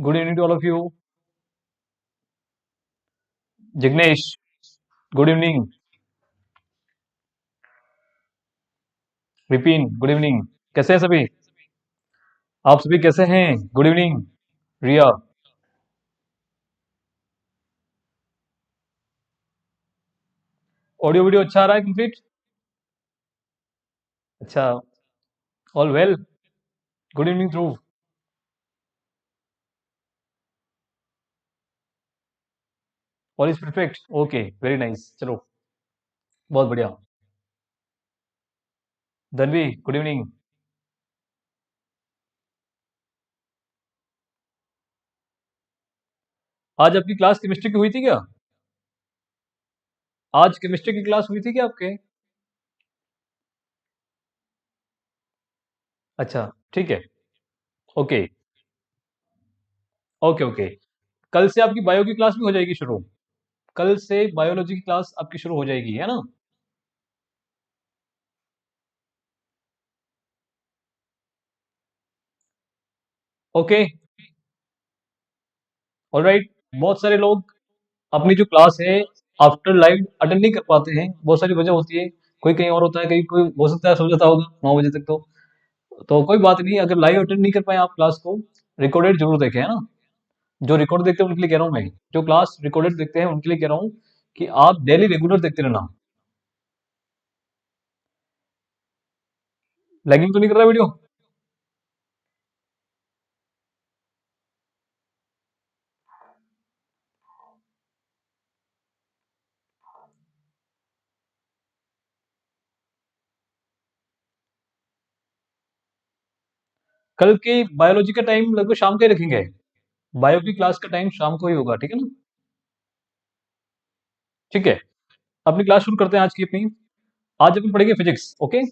Good evening to all of you. Jignesh, good evening. Vipin, good evening. कैसे हैं सभी? आप सभी कैसे हैं? Good evening. Riya, audio video अच्छा आ रहा है कंप्लीट? अच्छा, all well. Good evening Dhruv. All is perfect. Okay, very nice. चलो, बहुत बढ़िया। Dhanvi, good evening. आज आपकी क्लास केमिस्ट्री की हुई थी क्या? आज केमिस्ट्री की क्लास हुई थी क्या आपके? अच्छा, ठीक है। Okay, okay, okay. कल से आपकी बायो की क्लास भी हो जाएगी शुरू। कल से बायोलॉजी की क्लास आपकी शुरू हो जाएगी, है ना? Okay, alright. बहुत सारे लोग अपनी जो क्लास है आफ्टर लाइव अटेंड नहीं कर पाते हैं, बहुत सारी वजह होती है। कोई कहीं और होता है, कहीं कोई हो सकता है सो जाता होगा 9 बजे तक। तो कोई बात नहीं, अगर लाइव अटेंड नहीं कर पाए आप क्लास को, रिकॉर्डेड जरूर देखें, है ना? जो रिकॉर्ड देखते हैं उनके लिए कह रहा हूँ मैं, जो क्लास रिकॉर्डेड देखते हैं उनके लिए कह रहा हूँ कि आप डेली रेगुलर देखते रहना। लैगिंग तो नहीं कर रहा वीडियो? कल की बायोलॉजी का टाइम लगभग शाम का ही रखेंगे। बायो की क्लास का टाइम शाम को ही होगा, ठीक है ना? ठीक है, अपनी क्लास शुरू करते हैं आज की अपनी। आज अपन पढ़ेंगे फिजिक्स, ओके।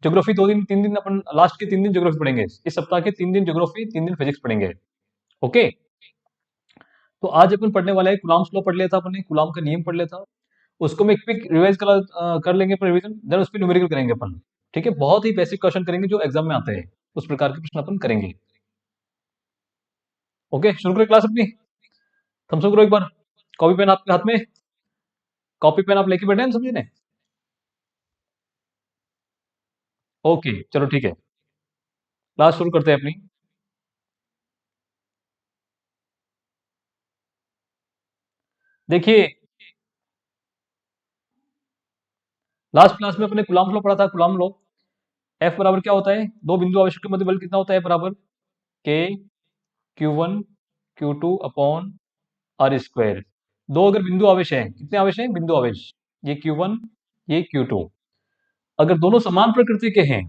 ज्योग्राफी 2 दिन 3 दिन अपन लास्ट के 3 दिन ज्योग्राफी पढ़ेंगे। इस सप्ताह के 3 दिन ज्योग्राफी, 3 दिन फिजिक्स पढ़ेंगे, ओके। तो आज अपन पढ़ने वाला है कुलाम्स लॉ। पढ़ लिया था अपन ने, कुलाम का नियम पढ़ लिया था। उसको मैं क्विक रिवाइज कर लेंगे अपन रिवीजन, देन उस पर न्यूमेरिकल करेंगे अपन। ठीक है, बहुत ही बेसिक क्वेश्चन करेंगे जो एग्जाम में आते हैं, उस प्रकार के प्रश्न अपन करेंगे। ओके, शुरू करें क्लास अपनी। थम्स अप करो एक बार। कॉपी पेन आपके हाथ में? कॉपी पेन आप लेके बैठे हैं समझे ने? ओके, चलो ठीक है, क्लास शुरू करते हैं अपनी। देखिए, लास्ट क्लास में अपने कुलाम लॉ पढ़ा था। कुलाम लॉ, एफ बराबर क्या होता है? दो बिंदु आवेश के मध्य बल कितना होता है? बराबर के Q1 Q2 upon R square. दो अगर बिंदु आवेश हैं, कितने आवेश हैं? बिंदु आवेश, ये Q1, ये Q2। अगर दोनों समान प्रकृति के हैं,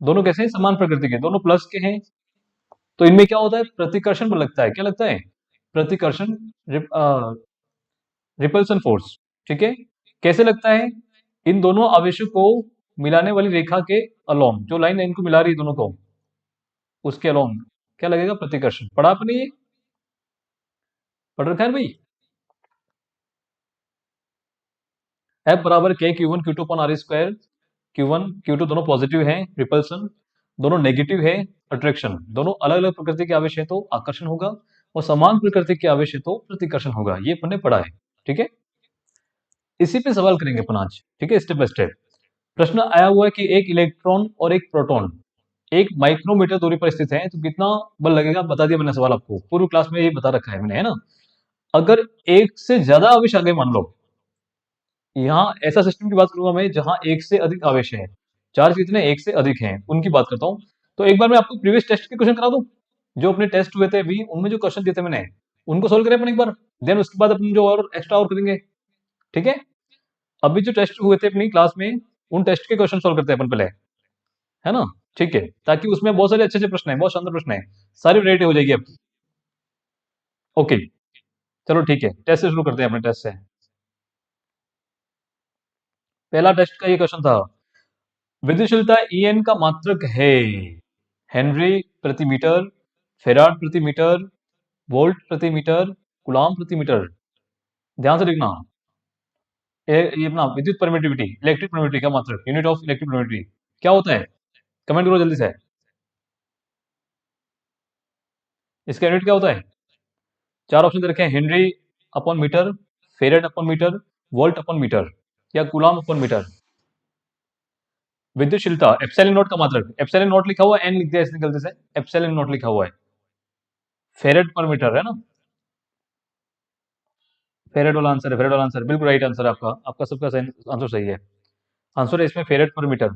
दोनों कैसे हैं? समान प्रकृति के, दोनों प्लस के हैं, तो इनमें क्या होता है? प्रतिकर्षण बल लगता है। क्या लगता है? प्रतिकर्षण, रिपल्सन फोर्स। ठीक है, कैसे लगता है? इन दोनों आवेशों को मिलाने वाली रेखा के अलोंग, जो लाइन है इनको मिला रही है दोनों को, उसके अलोंग क्या लगेगा? प्रतिकर्षण। पढ़ा आपने ये? पढ़ रखा है ना भाई? एफ बराबर के Q1 Q2 upon R square. Q1 Q2 दोनों पॉजिटिव हैं, रिपल्सन। दोनों नेगेटिव है, अट्रैक्शन। दोनों अलग अलग प्रकृति के आवेश है तो आकर्षण होगा, और समान प्रकृति के आवेश है तो प्रतिकर्षण होगा। ये अपने पढ़ा है, ठीक है। इसी पे सवाल करेंगे अपन आज, ठीक है, स्टेप बाय स्टेप। प्रश्न आया हुआ है कि एक इलेक्ट्रॉन और एक प्रोटॉन एक माइक्रोमीटर दूरी पर स्थित है, तो कितना बल लगेगा? बता दिया मैंने सवाल आपको, पूर्व क्लास में ये बता रखा है मैंने, है ना? अगर एक से ज्यादा आवेश आगे, मान लो यहाँ ऐसा सिस्टम की बात करूंगा मैं जहां एक से अधिक आवेश है, चार्ज कितने? एक से अधिक हैं, उनकी बात करता हूं। तो एक बार मैं आपको प्रीवियस टेस्ट के क्वेश्चन करा दूं, जो अपने टेस्ट हुए थे अभी, उनमें जो क्वेश्चन दिए थे मैंने, उनको सोल्व करें अपन एक बार। देन उसके बाद अपन जो और एक्स्ट्रा और करेंगे, ठीक है। अभी जो टेस्ट हुए थे अपनी क्लास में, उन टेस्ट के क्वेश्चन सोल्व करते हैं अपन पहले, है ना? ठीक है, ताकि उसमें बहुत सारे अच्छे अच्छे प्रश्न है, बहुत शानदार प्रश्न है, सारी वैरायटी हो जाएगी आपकी। ओके, चलो ठीक है, टेस्ट से शुरू करते हैं अपने टेस्ट से। पहला टेस्ट का ये क्वेश्चन था, विद्युतशीलता En का मात्रक है हेनरी प्रति मीटर, फेराड प्रति मीटर, वोल्ट प्रति मीटर, कूलॉम प्रति मीटर। ध्यान से लिखना। ये अपना विद्युत परमिटिविटी, इलेक्ट्रिक परमिटिविटी का मात्रक, यूनिट ऑफ इलेक्ट्रिक परमिटिविटी क्या होता है? कमेंट करो जल्दी से, इसका यूनिट क्या होता है? चार ऑप्शन दे रखे हैं, henry upon metre, farad upon metre, volt upon metre या कूलाम अपॉन मीटर। विद्युतशीलता एप्सिलॉन नॉट का मात्रक, एप्सिलॉन नॉट लिखा हुआ है, एन लिख दिया इसने गलती से, एप्सिलॉन नॉट लिखा हुआ है, फेरेड पर मीटर है ना, फेरेड वाला आंसर है, फेरेड वाला आंसर बिल्कुल राइट आंसर है आपका, आपका सबका आंसर सही है। आंसर है इसमें फेरेड पर मीटर।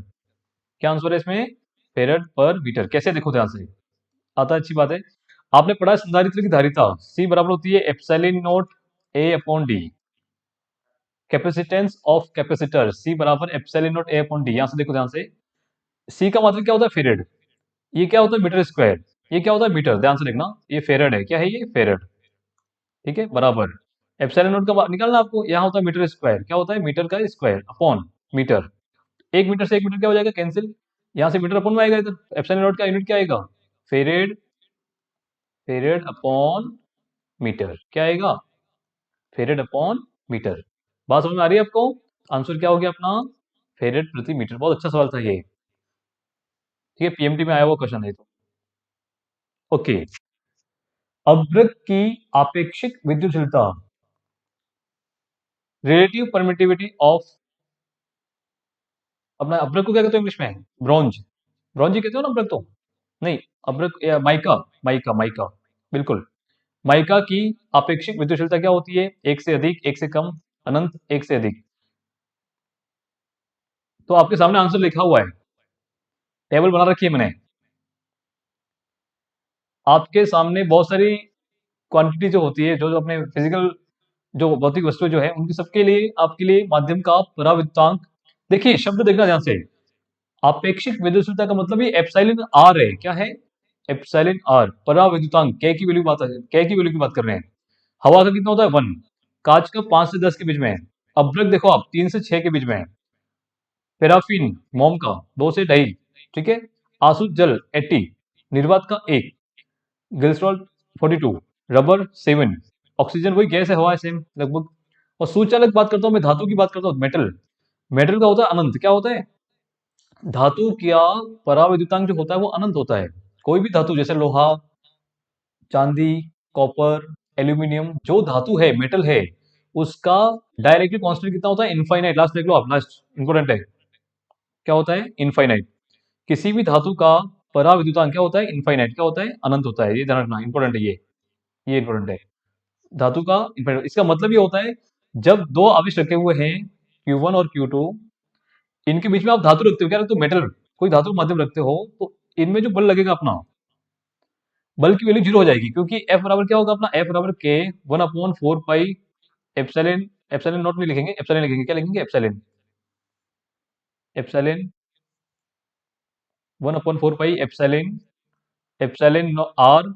क्या आंसर है इसमें? फेरेड पर मीटर। कैसे देखो ध्यान से, आता है, अच्छी बात है। आपने पढ़ा है संधारित्र की धारिता सी बराबर होती है epsilon naught A upon D. Capacitance of capacitor C बराबर epsilon naught A upon D. यहां से देखो ध्यान से, सी का मतलब क्या होता है? फेरेड। ये क्या होता है? Metre square. ये क्या होता है? मीटर। ध्यान से देखना, ये फेरेड है, क्या है ये? फेरेड। ठीक है, बराबर एप्सिलॉन नॉट का निकालना आपको, यहाँ होता है मीटर स्क्वायर, क्या होता है? मीटर का स्क्वायर अपॉन मीटर। एक मीटर से एक मीटर क्या हो जाएगा? कैंसिल। यहाँ से मीटर अपॉन में आएगा, इधर एप्सिलॉन नॉट का यूनिट क्या आएगा? फेरेड। फेरेड अपॉन मीटर क्या आएगा? फेरेड अपॉन मीटर। बात समझ में आ रही है आपको? आंसर क्या हो गया अपना? फेरेड प्रति मीटर। बहुत अच्छा सवाल था ये, ठीक है, पीएमटी में आया हुआ क्वेश्चन है तो। ओके, अभ्रक की आपेक्षिक विद्युतशीलता, रिलेटिव परमिटिविटी ऑफ, अपना अभ्रक को क्या कहते हो इंग्लिश में? ब्रॉन्ज। ब्रॉन्ज ही कहते हो ना अभ्रक तो? नहीं, अभ्रक या माइका, माइका माइका, बिल्कुल। माइका की आपेक्षिक विद्युतशीलता क्या होती है? एक से अधिक, एक से कम, अनंत, एक से अधिक। तो आपके सामने आंसर लिखा हुआ है, टेबल बना रखी है मैंने आपके सामने। बहुत सारी क्वांटिटी जो होती है, जो जो अपने फिजिकल जो भौतिक वस्तु जो है, उनकी सबके लिए आपके लिए माध्यम का पराविद्युतांक। देखिए शब्द देखना ध्यान से, आपेक्षिक विद्युतशीलता का मतलब ये एप्सिलॉन आर है। क्या है? Epsilon R. पराविद्युतांक के की वैल्यू बात, के की वैल्यू की बात कर रहे हैं। हवा का कितना होता है? 1। कांच का 5 से 10 के बीच में है। अभ्रक देखो आप 3 से 6 के बीच में है। पैराफिन मोम का 2 से 2.5, ठीक है। आसुत जल 80, निर्वात का 1, ग्लिसरॉल 42, रबर 7, ऑक्सीजन वही गैस है, हवा है सेम लगभग। और सूचालक बात करता हूं मैं, धातु की बात करता हूं, मेटल। मेटल का होता है अनंत। क्या होता है? धातु का पराविद्युतांक जो होता है वो अनंत होता है। कोई भी धातु जैसे लोहा, चांदी, कॉपर, एल्यूमिनियम, जो धातु है, मेटल है, उसका डायरेक्टली कांस्टेंट कितना होता है? इनफाइनाइट। लास्ट देख लो आप, लास्ट इंपोर्टेंट है। क्या होता है? इनफाइनाइट। किसी भी धातु का पराविद्युतांक क्या होता है? इनफाइनाइट। क्या होता है? अनंत होता है। ये ध्यान रखना, इंपॉर्टेंट है ये इंपॉर्टेंट है। धातु का इनफाइनाइट, इसका मतलब ये होता है, जब दो आवेश रखे हुए हैं Q1 और Q2, इनके बीच में आप धातु रखते हो, क्या रखते हो? मेटल। कोई धातु माध्यम रखते हो, तो इनमें जो बल लगेगा अपना, बल की वैल्यू जीरो हो जाएगी, क्योंकि F बराबर क्या होगा अपना? F बराबर के 1/4 पाई एप्सिलॉन, एप्सिलॉन नॉट नहीं लिखेंगे, एप्सिलॉन लिखेंगे। क्या लिखेंगे? Epsilon. Epsilon 1/4 pi epsilon, epsilon R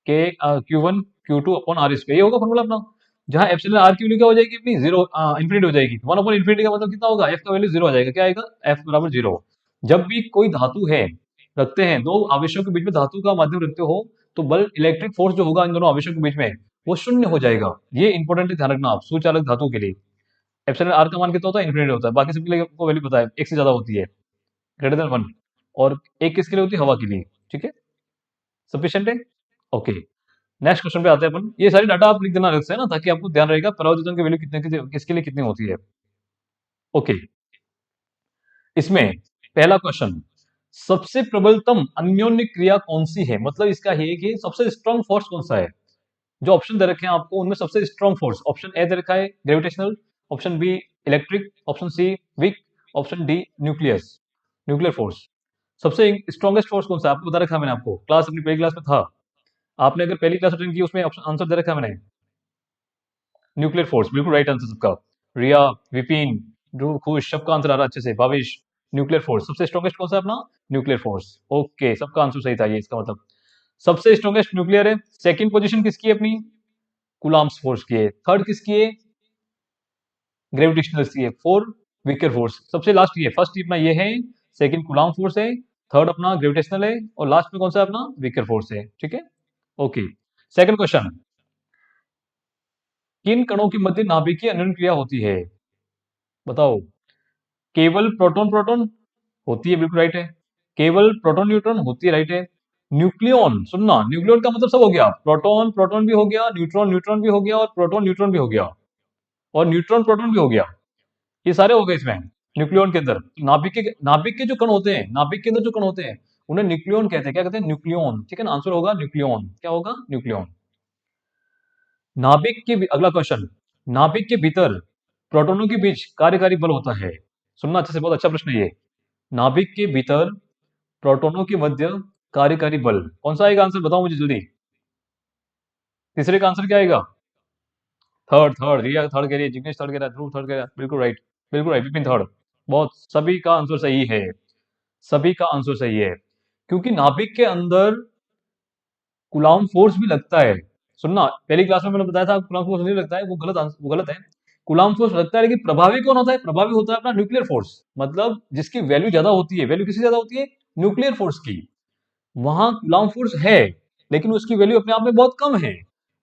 K Q1 Q2 upon R square. ये होगा फॉर्मूला अपना, जहां एप्सिलॉन आर की वैल्यू क्या हो जाएगी अपनी? जीरो, इंफिनिटी हो जाएगी। 1/इंफिनिटी का मतलब कितना होगा? F का वैल्यू जीरो आ जाएगा। क्या आएगा? F बराबर जीरो। जब भी कोई धातु है, रखते हैं दो आवेशों के बीच में, धातु का माध्यम रखते हो, तो बल, इलेक्ट्रिक फोर्स जो होगा इन दोनों आवेशों के बीच में, वो शून्य हो जाएगा। ये इंपॉर्टेंट है, ध्यान रखना आप, सुचालक धातु के लिए। एप्सिलॉन आर का मान कितना होता है? इन्फिनिटी होता है। बाकी सबके लिए आपको वैल्यू पता है, एक से ज्यादा होती है, ग्रेटर देन 1। और एक किसके लिए होती है? हवा के लिए। ठीक है, सफिशियंट है। ओके, नेक्स्ट क्वेश्चन पे आते हैं अपन। ये सारी डाटा आप लिख देना अलग से ना, ताकि आपको ध्यान रहेगा परावर्तन की वैल्यू किसके लिए कितनी होती है। ओके, इसमें पहला क्वेश्चन, सबसे प्रबलतम अन्योन्य क्रिया कौन सी है? मतलब इसका है कि सबसे स्ट्रॉन्ग फोर्स कौन सा है। जो ऑप्शन दे रखे हैं आपको, उनमें सबसे स्ट्रॉन्ग फोर्स, ऑप्शन ए दे रखा है gravitational, option B electric, option C weak, option D nucleus, nuclear force. सबसे स्ट्रॉन्गेस्ट फोर्स कौन सा है? आपको बता रखा है मैंने, आपको क्लास अपनी पहली क्लास में था। आपने अगर पहली क्लास अटेंड की, उसमें ऑप्शन आंसर दे रखा है मैंने, न्यूक्लियर फोर्स। बिल्कुल राइट आंसर सबका। रिया, विपिन, ध्रुव, खुश, सबका आंसर आ रहा है अच्छे से। भावेश, न्यूक्लियर फोर्स सबसे स्ट्रॉन्गेस्ट कौन सा है अपना? Nuclear force. ओके, सबका आंसर सही था ये, इसका मतलब सबसे स्ट्रॉन्गेस्ट न्यूक्लियर है। सेकंड पोजीशन किसकी है अपनी? कुलाम्स फोर्स की है। थर्ड किसकी है? ग्रेविटेशनल की है। Four weaker force. सबसे लास्ट ये, फर्स्ट अपना ये है, सेकंड कुलाम फोर्स है, थर्ड अपना ग्रेविटेशनल है, और लास्ट में कौन सा है अपना? वीकर फोर्स है। ठीक है, ओके। सेकंड क्वेश्चन, किन कणों के मध्य नाभिकीय अन्योन्य क्रिया होती है? बताओ। केवल प्रोटॉन प्रोटॉन होती है, बिल्कुल राइट है। केवल प्रोटॉन न्यूट्रॉन होती है, राइट है। न्यूक्लियन, सुनना, न्यूक्लियन का मतलब सब हो गया, प्रोटॉन प्रोटॉन भी हो गया, न्यूट्रॉन न्यूट्रॉन भी हो गया, और प्रोटॉन न्यूट्रॉन भी हो गया, और न्यूट्रॉन प्रोटॉन भी हो गया। ये सारे हो गए इसमें न्यूक्लियन के अंदर। नाभिक के जो कण होते हैं, नाभिक के अंदर जो कण होते हैं, उन्हें न्यूक्लियन कहते हैं। क्या कहते हैं? न्यूक्लियन। ठीक है ना, आंसर होगा न्यूक्लियन। क्या होगा? न्यूक्लियन। अगला क्वेश्चन, नाभिक के भीतर प्रोटॉनों के बीच कार्यकारी बल होता है। सुनना अच्छे से, बहुत अच्छा प्रश्न है ये। नाभिक के भीतर प्रोटॉनों के मध्य कार्यकारी बल कौन सा आएगा? आंसर बताओ मुझे जल्दी। तीसरे का आंसर क्या आएगा? थर्ड, थर्ड, रिया थर्ड कह रही है, जिग्नेश थर्ड कह रहा है, ध्रुव थर्ड कह रहा है, बिल्कुल राइट, बिल्कुल राइट, विपिन थर्ड। बहुत, सभी का आंसर सही है, सभी का आंसर सही है, क्योंकि नाभिक के अंदर कूलाम्ब फोर्स भी लगता है। सुनना, पहली क्लास में मैंने बताया था कूलाम्ब फोर्स नहीं लगता है, वो गलत है। कूलाम्ब फोर्स लगता है, लेकिन प्रभावी कौन होता है? प्रभावी होता है अपना न्यूक्लियर फोर्स, मतलब जिसकी वैल्यू ज्यादा होती है। वैल्यू किसकी ज्यादा होती है? न्यूक्लियर फोर्स की। वहां कूलाम्ब फोर्स है, लेकिन उसकी वैल्यू अपने आप में बहुत कम है।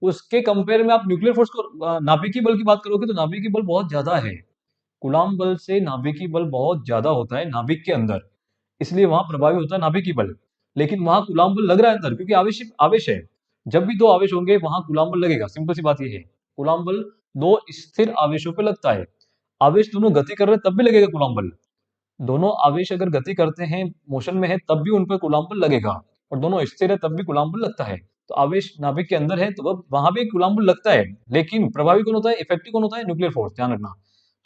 उसके कंपेयर में आप न्यूक्लियर फोर्स को, नाभिकीय बल की बात करोगे तो नाभिकीय बल बहुत ज्यादा है। कूलाम्ब बल से नाभिकीय बल बहुत ज्यादा होता है नाभिक के अंदर, इसलिए वहां प्रभावी होता है नाभिकीय बल। लेकिन वहां कूलाम्ब बल लग रहा है अंदर, क्योंकि आवेश आवेश है। जब भी दो आवेश होंगे वहां कूलाम्ब बल लगेगा, सिंपल सी बात ये है। कूलाम्ब बल दो स्थिर आवेशों पे लगता है। आवेश दोनों गति कर रहे हैं तब भी लगेगा कूलाम्ब बल। दोनों आवेश अगर गति करते हैं, मोशन में है, तब भी उन पर कूलाम्ब बल लगेगा। और दोनों स्थिर है तब भी कूलाम्ब बल लगता है। तो आवेश नाभिक के अंदर है तो वह वहां भी कूलाम्ब बल लगता है, लेकिन प्रभावी कौन होता है? इफेक्टिव कौन होता है? न्यूक्लियर फोर्स, ध्यान रखना।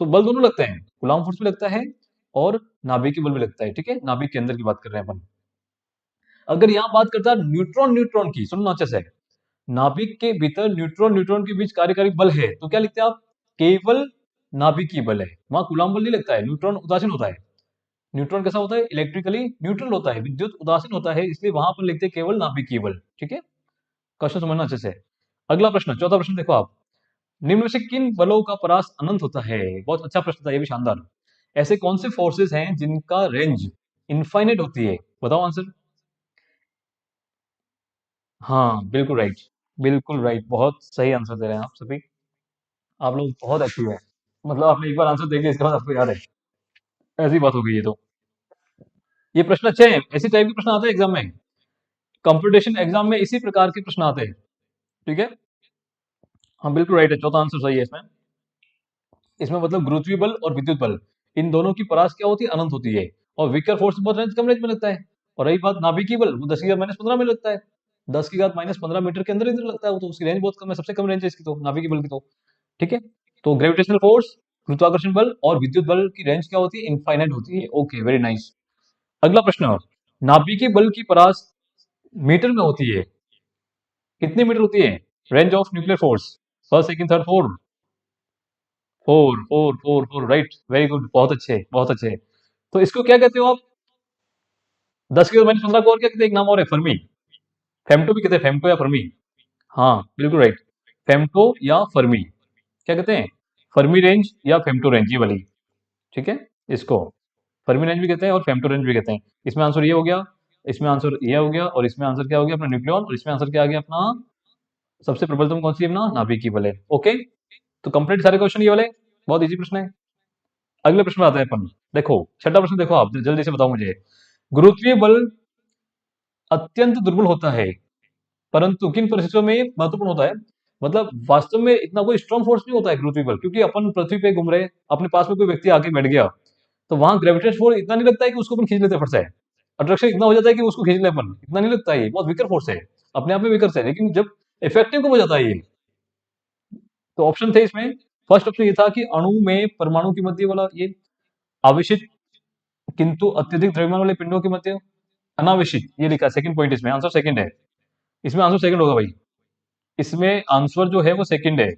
तो बल दोनों लगते हैं, कूलाम्ब फोर्स भी लगता है और नाभिकीय बल भी लगता है। ठीक है, नाभिक के अंदर की बात कर रहे हैं अपन। अगर यहाँ बात करता है न्यूट्रॉन न्यूट्रॉन की, सुनना अच्छे से। नाभिक के भीतर न्यूट्रॉन न्यूट्रॉन के बीच कार्यकारी बल है, तो क्या लिखते हैं आप? केवल नाभिकीय बल है, वहां कूलाम्ब बल नहीं लगता है, न्यूट्रॉन उदासीन होता है। न्यूट्रॉन कैसा होता है? इलेक्ट्रिकली न्यूट्रल होता है, विद्युत उदासीन होता है, इसलिए वहां पर लिखते हैं केवल नाभिकीय बल। ठीक है, क्वेश्चन समझना अच्छे से। अगला प्रश्न, चौथा प्रश्न देखो आप। निम्न में से किन बलों का परास अनंत होता है? बहुत अच्छा प्रश्न था ये भी, शानदार। ऐसे कौन से फोर्सेस हैं जिनका रेंज इनफाइनाइट होती है? बताओ आंसर। हाँ, बिल्कुल राइट, बिल्कुल राइट, बहुत सही आंसर दे रहे हैं आप सभी। आप लोग बहुत एक्टिव है, मतलब आपने एक बार आंसर देख लिया, इसके बाद आपको याद है। ऐसी बात हो गई है तो। ये प्रश्न अच्छे हैं, ऐसी टाइप के प्रश्न आते हैं एग्जाम में। कंपटीशन एग्जाम में इसी प्रकार के प्रश्न आते हैं। ठीक है, हाँ बिल्कुल राइट है, चौथा आंसर सही है इसमें। इसमें मतलब गुरुत्वीय बल और विद्युत बल, इन दोनों की परास क्या होती है? अनंत होती है। और विकर फोर्स बहुत रेंज, कम रेंज में लगता है। और रही बात नाभिकीय बल, वो 10 की घात -15 में लगता है। 10 की घात -15 मीटर के अंदर अंदर लगता है वो, तो उसकी रेंज बहुत कम है, सबसे कम रेंज है इसकी तो, नाभिकीय बल की तो। ठीक है, तो ग्रेविटेशनल फोर्स, गुरुत्वाकर्षण बल और विद्युत बल की रेंज क्या होती है? इनफाइनाइट होती है। Okay, very nice. अगला प्रश्न, नाभिकीय बल की परास मीटर में होती है, कितने मीटर होती है? Range of nuclear force, first second third fourth. Four four four four, right, very good, बहुत अच्छे बहुत अच्छे। तो इसको क्या कहते हो आप? 10 की घात -15 को और क्या कहते हैं? एक नाम और है, फर्मी। फेम्टो भी कहते हैं, फेम्टो या फर्मी। हाँ बिल्कुल राइट, फेम्टो या फर्मी। क्या कहते हैं? फर्मी रेंज या फेम्टो रेंज, ये वाली। ठीक है, इसको फर्मी रेंज भी कहते हैं और फेम्टो रेंज भी कहते हैं। इसमें आंसर ये हो गया, इसमें आंसर ये हो गया, और इसमें आंसर क्या हो गया? अपना न्यूक्लियन। और इसमें आंसर क्या आ गया अपना? सबसे प्रबलतम कौन सी है? अपना नाभिकीय बल है। ओके, तो कंप्लीट सारे क्वेश्चन ये वाले, बहुत इजी प्रश्न है। अगले प्रश्न में आते हैं अपन। देखो, छठा प्रश्न देखो आप, जल्दी से बताओ मुझे। गुरुत्वीय बल अत्यंत दुर्बल होता है, परंतु किन परिस्थितियों में महत्वपूर्ण होता है? मतलब वास्तव में इतना कोई स्ट्रॉन्ग फोर्स नहीं होता है गुरुत्वीय बल, क्योंकि अपन पृथ्वी पे घूम रहे, अपने पास में कोई व्यक्ति आके बैठ गया, तो वहां ग्रेविटेशन फोर्स इतना नहीं लगता है कि उसको अपन खींच लेते फट से। अट्रैक्शन इतना हो जाता है कि उसको खींच ले अपन, इतना नहीं लगता है, ये बहुत वीकर फोर्स है, अपने आप में वीकर है। लेकिन जब इफेक्टिव कब हो जाता है ये? तो ऑप्शन थे इसमें। फर्स्ट ऑप्शन ये था कि अणु में परमाणु के मध्य वाला ये आवेशित किंतु अत्यधिक द्रव्यमान वाले पिंडों के मध्य अनावेशित, ये लिखा है सेकंड पॉइंट, इसमें आंसर सेकंड है। इसमें आंसर सेकंड होगा भाई, इसमें आंसर जो है वो सेकंड है।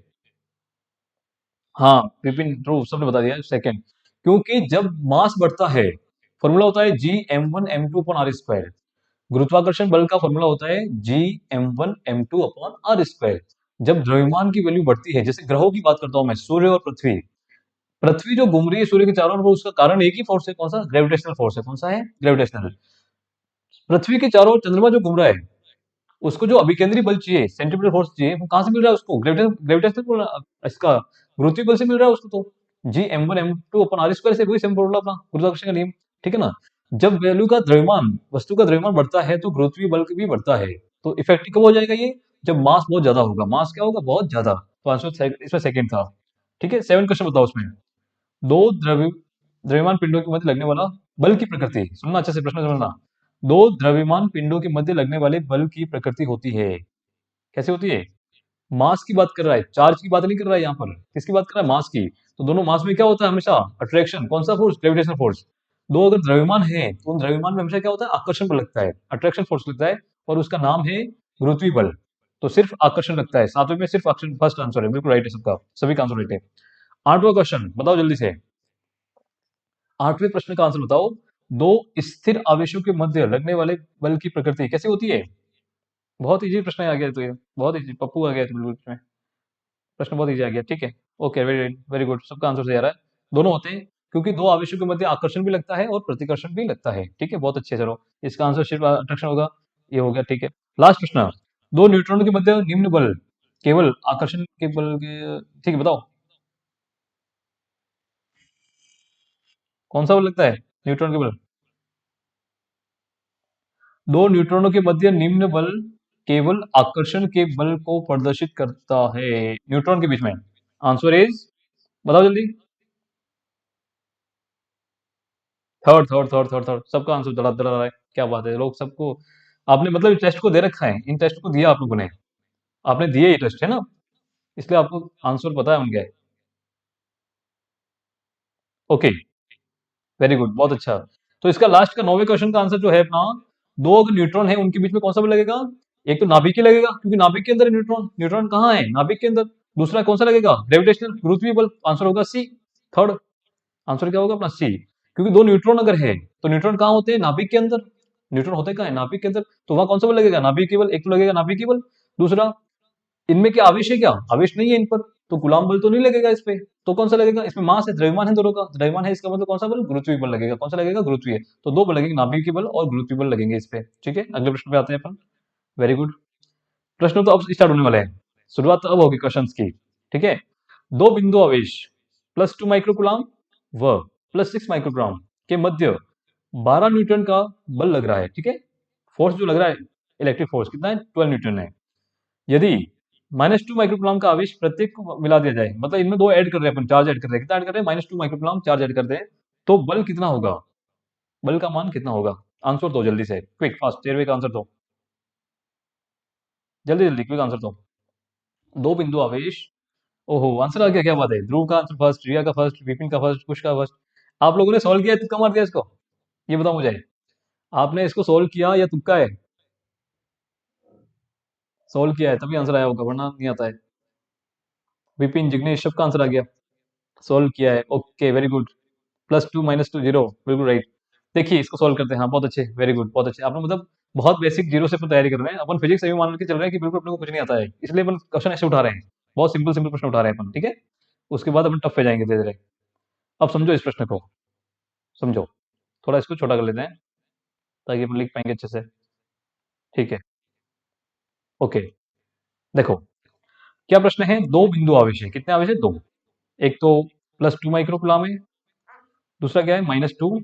हाँ, विपिन ध्रुव सबने बता दिया सेकंड, क्योंकि जब मास बढ़ता है, फॉर्मूला होता है G m1m2/r²। गुरुत्वाकर्षण बल का फॉर्मूला होता है G m1m2/r²। जब द्रव्यमान की वैल्यू बढ़ती है, जैसे ग्रहों की बात करता हूं मैं, सूर्य और पृथ्वी। पृथ्वी जो घूम रही है सूर्य के चारों ओर, वो उसका कारण एक ही फोर्स है, कौन सा? ग्रेविटेशनल फोर्स है। कौन सा है? ग्रेविटेशनल। पृथ्वी के चारों ओर चंद्रमा जो घूम रहा है, उसको जो अभिकेंद्री बल चाहिए, सेंट्रीपिटल फोर्स चाहिए, वो कहां से मिल रहा है उसको? ग्रेविटेशनल, इसका गुरुत्वीय बल से मिल रहा है उसको तो। G m1m2/r² से, वही सेम फॉर्मूला अपना गुरुत्वाकर्षण का नियम। ठीक है ना, जब वैल्यू का द्रव्यमान, वस्तु का द्रव्यमान बढ़ता है तो गुरुत्वीय बल भी बढ़ता है। तो इफेक्टिव कब हो जाएगा ये? जब मास बहुत ज्यादा होगा। मास क्या होगा? बहुत ज्यादा। तो आंसर इसमें सेकंड था। ठीक है, 7 क्वेश्चन बताओ उसमें। दो द्रव्यमान पिंडों के मध्य लगने वाला बल की प्रकृति, सुनना अच्छे से, प्रश्न समझना। दो द्रव्यमान पिंडों के मध्य लगने वाले बल की प्रकृति होती है, कैसे होती है? मास की बात कर रहा है, चार्ज की बात नहीं कर रहा है यहाँ पर। किसकी बात कर रहा है? मास की। तो दोनों मास में क्या होता है हमेशा? अट्रैक्शन। कौन सा फोर्स? Gravitational force. दो अगर द्रव्यमान है तो उन द्रव्यमान में हमेशा क्या होता है? आकर्षण बल लगता है, अट्रैक्शन फोर्स लगता है, और उसका नाम है गुरुत्वीय बल। तो सिर्फ आकर्षण लगता है, सातवें में सिर्फ आकर्षण फर्स्ट आंसर है, बिल्कुल राइट है सबका, सभी का आंसर राइट है। आठवां क्वेश्चन बताओ जल्दी से। आठवें प्रश्न का आंसर बताओ। दो स्थिर आवेशों के मध्य लगने वाले बल की प्रकृति कैसे होती है? बहुत इजी प्रश्न आ गया, तो ये बहुत इजी, पप्पू आ गया तो बिल्कुल इसमें, प्रश्न बहुत इजी आ गया। ठीक है, ओके, वेरी वेरी गुड, सबका आंसर सही आ रहा है। दोनों होते हैं, क्योंकि दो आवेशों के मध्य आकर्षण भी लगता है और प्रतिकर्षण भी लगता है। ठीक है, बहुत अच्छे, चलो इसका आंसर सिर्फ अट्रैक्शन होगा, ये हो गया। ठीक है, लास्ट प्रश्न। दो न्यूट्रॉनों के मध्य निम्न बल केवल आकर्षण के बल के, ठीक है बताओ, कौन सा बल लगता है न्यूट्रॉन के बल? दो न्यूट्रॉनों के मध्य निम्न बल केवल आकर्षण के बल को प्रदर्शित करता है न्यूट्रॉन के बीच में। आंसर इज, बताओ जल्दी। Third third third third third, सबका आंसर दड़ा दड़ा रहा है। क्या बात है, लोग सबको, आपने मतलब टेस्ट को दे रखा है, इन टेस्ट को दिया आप लोगों ने, आपने दिए ये टेस्ट है ना, इसलिए आपको आंसर पता है उनके। ओके, वेरी गुड, बहुत अच्छा। तो इसका लास्ट का 9वें क्वेश्चन का आंसर जो है अपना, दो अगर न्यूट्रॉन है उनके बीच में कौन सा बल लगेगा? एक तो नाभिक ही लगेगा, क्योंकि नाभिक के अंदर है न्यूट्रॉन, न्यूट्रॉन कहाँ है? नाभिक के अंदर। दूसरा कौन सा लगेगा? ग्रेविटेशनल, गुरुत्वीय बल, आंसर होगा सी। थर्ड आंसर क्या होगा अपना? सी। क्योंकि दो न्यूट्रॉन अगर है तो न्यूट्रॉन कहाँ होते हैं? नाभिक के अंदर। न्यूट्रॉन होते कहाँ है? नाभिक के अंदर। तो वहां कौन सा बल लगेगा? नाभिक बल, एक तो लगेगा नाभिक बल। दूसरा, इनमें क्या आवेश है? क्या आवेश नहीं है इन पर, तो गुलाम बल तो नहीं लगेगा इस पे। तो कौन सा लगेगा? इसमें मास है, द्रव्यमान है दोनों का, द्रव्यमान है, इसका मतलब कौन सा बल? गुरुत्वीय बल लगेगा। कौन सा लगेगा? गुरुत्वीय। तो दो बल लगेंगे, नाभिक बल और गुरुत्वीय बल लगेंगे इस पे। ठीक है, अगले प्रश्न पे आते हैं अपन। वेरी गुड, प्रश्न तो अब स्टार्ट होने वाले हैं, शुरुआत अब होगी क्वेश्चन की। ठीक है, दो बिंदु आवेश +2 माइक्रोकुलाम व +6 माइक्रोग्राम के मध्य 12 न्यूटन का बल लग रहा है। ठीक है, फोर्स जो लग रहा है, इलेक्ट्रिक फोर्स कितना है? 12 न्यूटन है। यदि -2 माइक्रोकुलाम का आवेश प्रत्येक को मिला दिया जाए, मतलब इनमें दो ऐड कर रहे हैं अपन, चार्ज ऐड कर रहे हैं, कितना ऐड कर रहे हैं? -2 माइक्रोकुलाम चार्ज ऐड कर रहे हैं, तो बल कितना होगा? बल का मान कितना होगा? आंसर दो जल्दी से, क्विक फास्ट, 13वें का आंसर दो, जल्दी जल्दी क्विक आंसर दो। दो बिंदु आवेश, ओहो आंसर आ गया, क्या बात है। ध्रुव का आंसर फर्स्ट, रिया का फर्स्ट, विपिन का फर्स्ट, कुश का फर्स्ट। आप लोगों ने सॉल्व किया है, तुक्का मार दिया इसको? ये बताओ मुझे, आपने इसको सोल्व किया या तुक्का है? सोल्व किया है तभी आंसर आया होगा, वरना नहीं आता है। विपिन, जिग्नेश, सबका आंसर आ गया, सोल्व किया है, ओके वेरी गुड। +2 -2 0, बिल्कुल राइट। देखिए इसको सोल्व करते हैं, हाँ बहुत अच्छे, वेरी गुड, बहुत अच्छे। आपने मतलब बहुत बेसिक जीरो से अपन तैयारी कर रहे हैं, अपन फिजिक्स अभी मान के चल रहे हैं कि बिल्कुल अपने को कुछ नहीं आता है, इसलिए अपन क्वेश्चन ऐसे उठा रहे हैं, बहुत सिंपल सिंपल प्रश्न उठा रहे हैं अपन। ठीक है, उसके बाद अपन टफ पे जाएंगे धीरे धीरे। अब समझो इस प्रश्न को, समझो, थोड़ा इसको छोटा कर लेते हैं ताकि अपन लिख पाएंगे अच्छे से। ठीक है, ओके, देखो क्या प्रश्न है। दो बिंदु आवेश है, कितने आवेश है? दो। एक तो +2 माइक्रोकुलाम है, दूसरा क्या है? -2,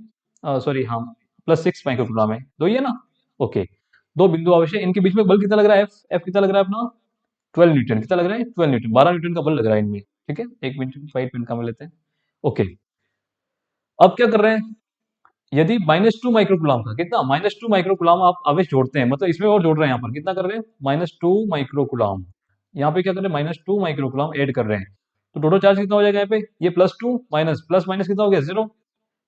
सॉरी हाँ, +6 माइक्रोकुलाम है, दो ही है ना। ओके, दो बिंदु आवेश है, इनके बीच में बल कितना लग रहा है? एफ, एफ कितना लग रहा है अपना? 12 न्यूटन। कितना लग रहा है? 12 न्यूटन, 12 न्यूटन का बल लग रहा है इनमें। ठीक है, एक मिनट, वाइट पेन का लेते हैं। ओके, अब क्या कर रहे हैं? यदि -2 माइक्रोकुलाम का, कितना? -2 माइक्रोकुलाम आप आवेश जोड़ते हैं, मतलब इसमें और जोड़ रहे हैं, यहाँ पर कितना कर रहे हैं? -2 माइक्रोकुलाम। यहाँ पे क्या कर रहे हैं? -2 माइक्रोकुलाम ऐड कर रहे हैं, तो टोटल चार्ज कितना हो जाएगा यहाँ पे? ये +2 माइनस प्लस माइनस कितना हो गया? 0।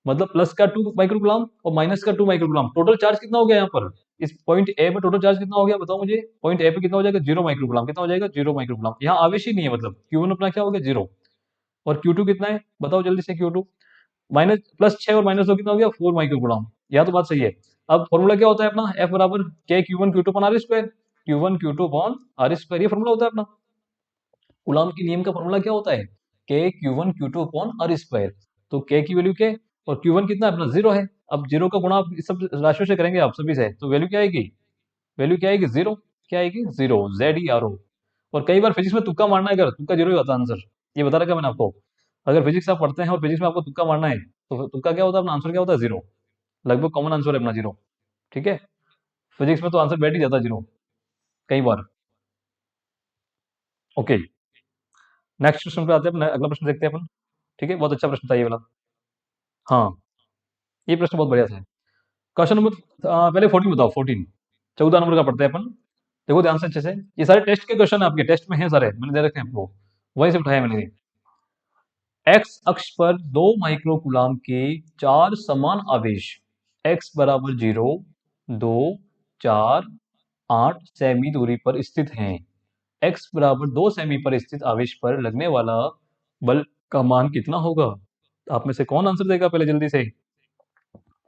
मतलब प्लस का 2 माइक्रोकुलाम और माइनस का 2 माइक्रोकुलाम, टोटल चार्ज कितना हो गया यहाँ पर? इस पॉइंट ए पे टोटल चार्ज कितना हो गया बताओ मुझे? पॉइंट ए पे कितना हो जाएगा? 0 माइक्रोकुलाम। कितना हो जाएगा? 0 माइक्रोकुलाम। यहाँ आवेश ही नहीं है, मतलब Q1 अपना क्या हो गया? 0। और Q2 कितना है बताओ जल्दी से? Q2 माइनस +6 और -2 कितना हो गया? 4 माइक्रोकुलाम। यह तो बात सही है। अब फॉर्मूला क्या होता है अपना? F बराबर K Q1 Q2 upon R square, Q1 Q2 upon R square, ये फॉर्मूला होता है अपना। कूलॉम के नियम का फॉर्मूला क्या होता है? K Q1 Q2 upon R square. तो K की वैल्यू क्या है और Q1 कितना है अपना? 0 है। अब 0 का गुणा आप इस सब राशियों से करेंगे आप सभी से, तो वैल्यू क्या आएगी? वैल्यू क्या आएगी? 0। क्या आएगी? 0, ZERO। और कई बार फिजिक्स में तुक्का मारना है, अगर तुक्का 0 ही होता है आंसर, ये बता रखा मैंने आपको। अगर फिजिक्स आप पढ़ते हैं और फिजिक्स में आपको तुक्का मारना है, तो तुक्का क्या होता है अपना? आंसर क्या होता है? 0। लगभग कॉमन आंसर है अपना 0। ठीक है, फिजिक्स में तो आंसर बैठ ही जाता है 0 कई बार। ओके, नेक्स्ट क्वेश्चन पे आते हैं, अगला प्रश्न देखते हैं अपन। ठीक है, बहुत अच्छा प्रश्न था ये वाला। हाँ, ये प्रश्न बहुत बढ़िया था। क्वेश्चन नंबर पहले 14 बताओ, 14 14 नंबर का पढ़ते हैं अपन। देखो ध्यान से अच्छे से, ये सारे टेस्ट के क्वेश्चन है, आपके टेस्ट में हैं सारे, मैंने दे रखे हैं आपको, वहीं से उठाए मैंने। एक्स अक्ष पर 2 माइक्रो कूलाम के 4 समान आवेश एक्स बराबर 0, 2, 4, 8 सेमी दूरी पर स्थित हैं। एक्स बराबर 2 सेमी पर स्थित आवेश पर लगने वाला बल का मान कितना होगा? आप में से कौन आंसर देगा पहले जल्दी से?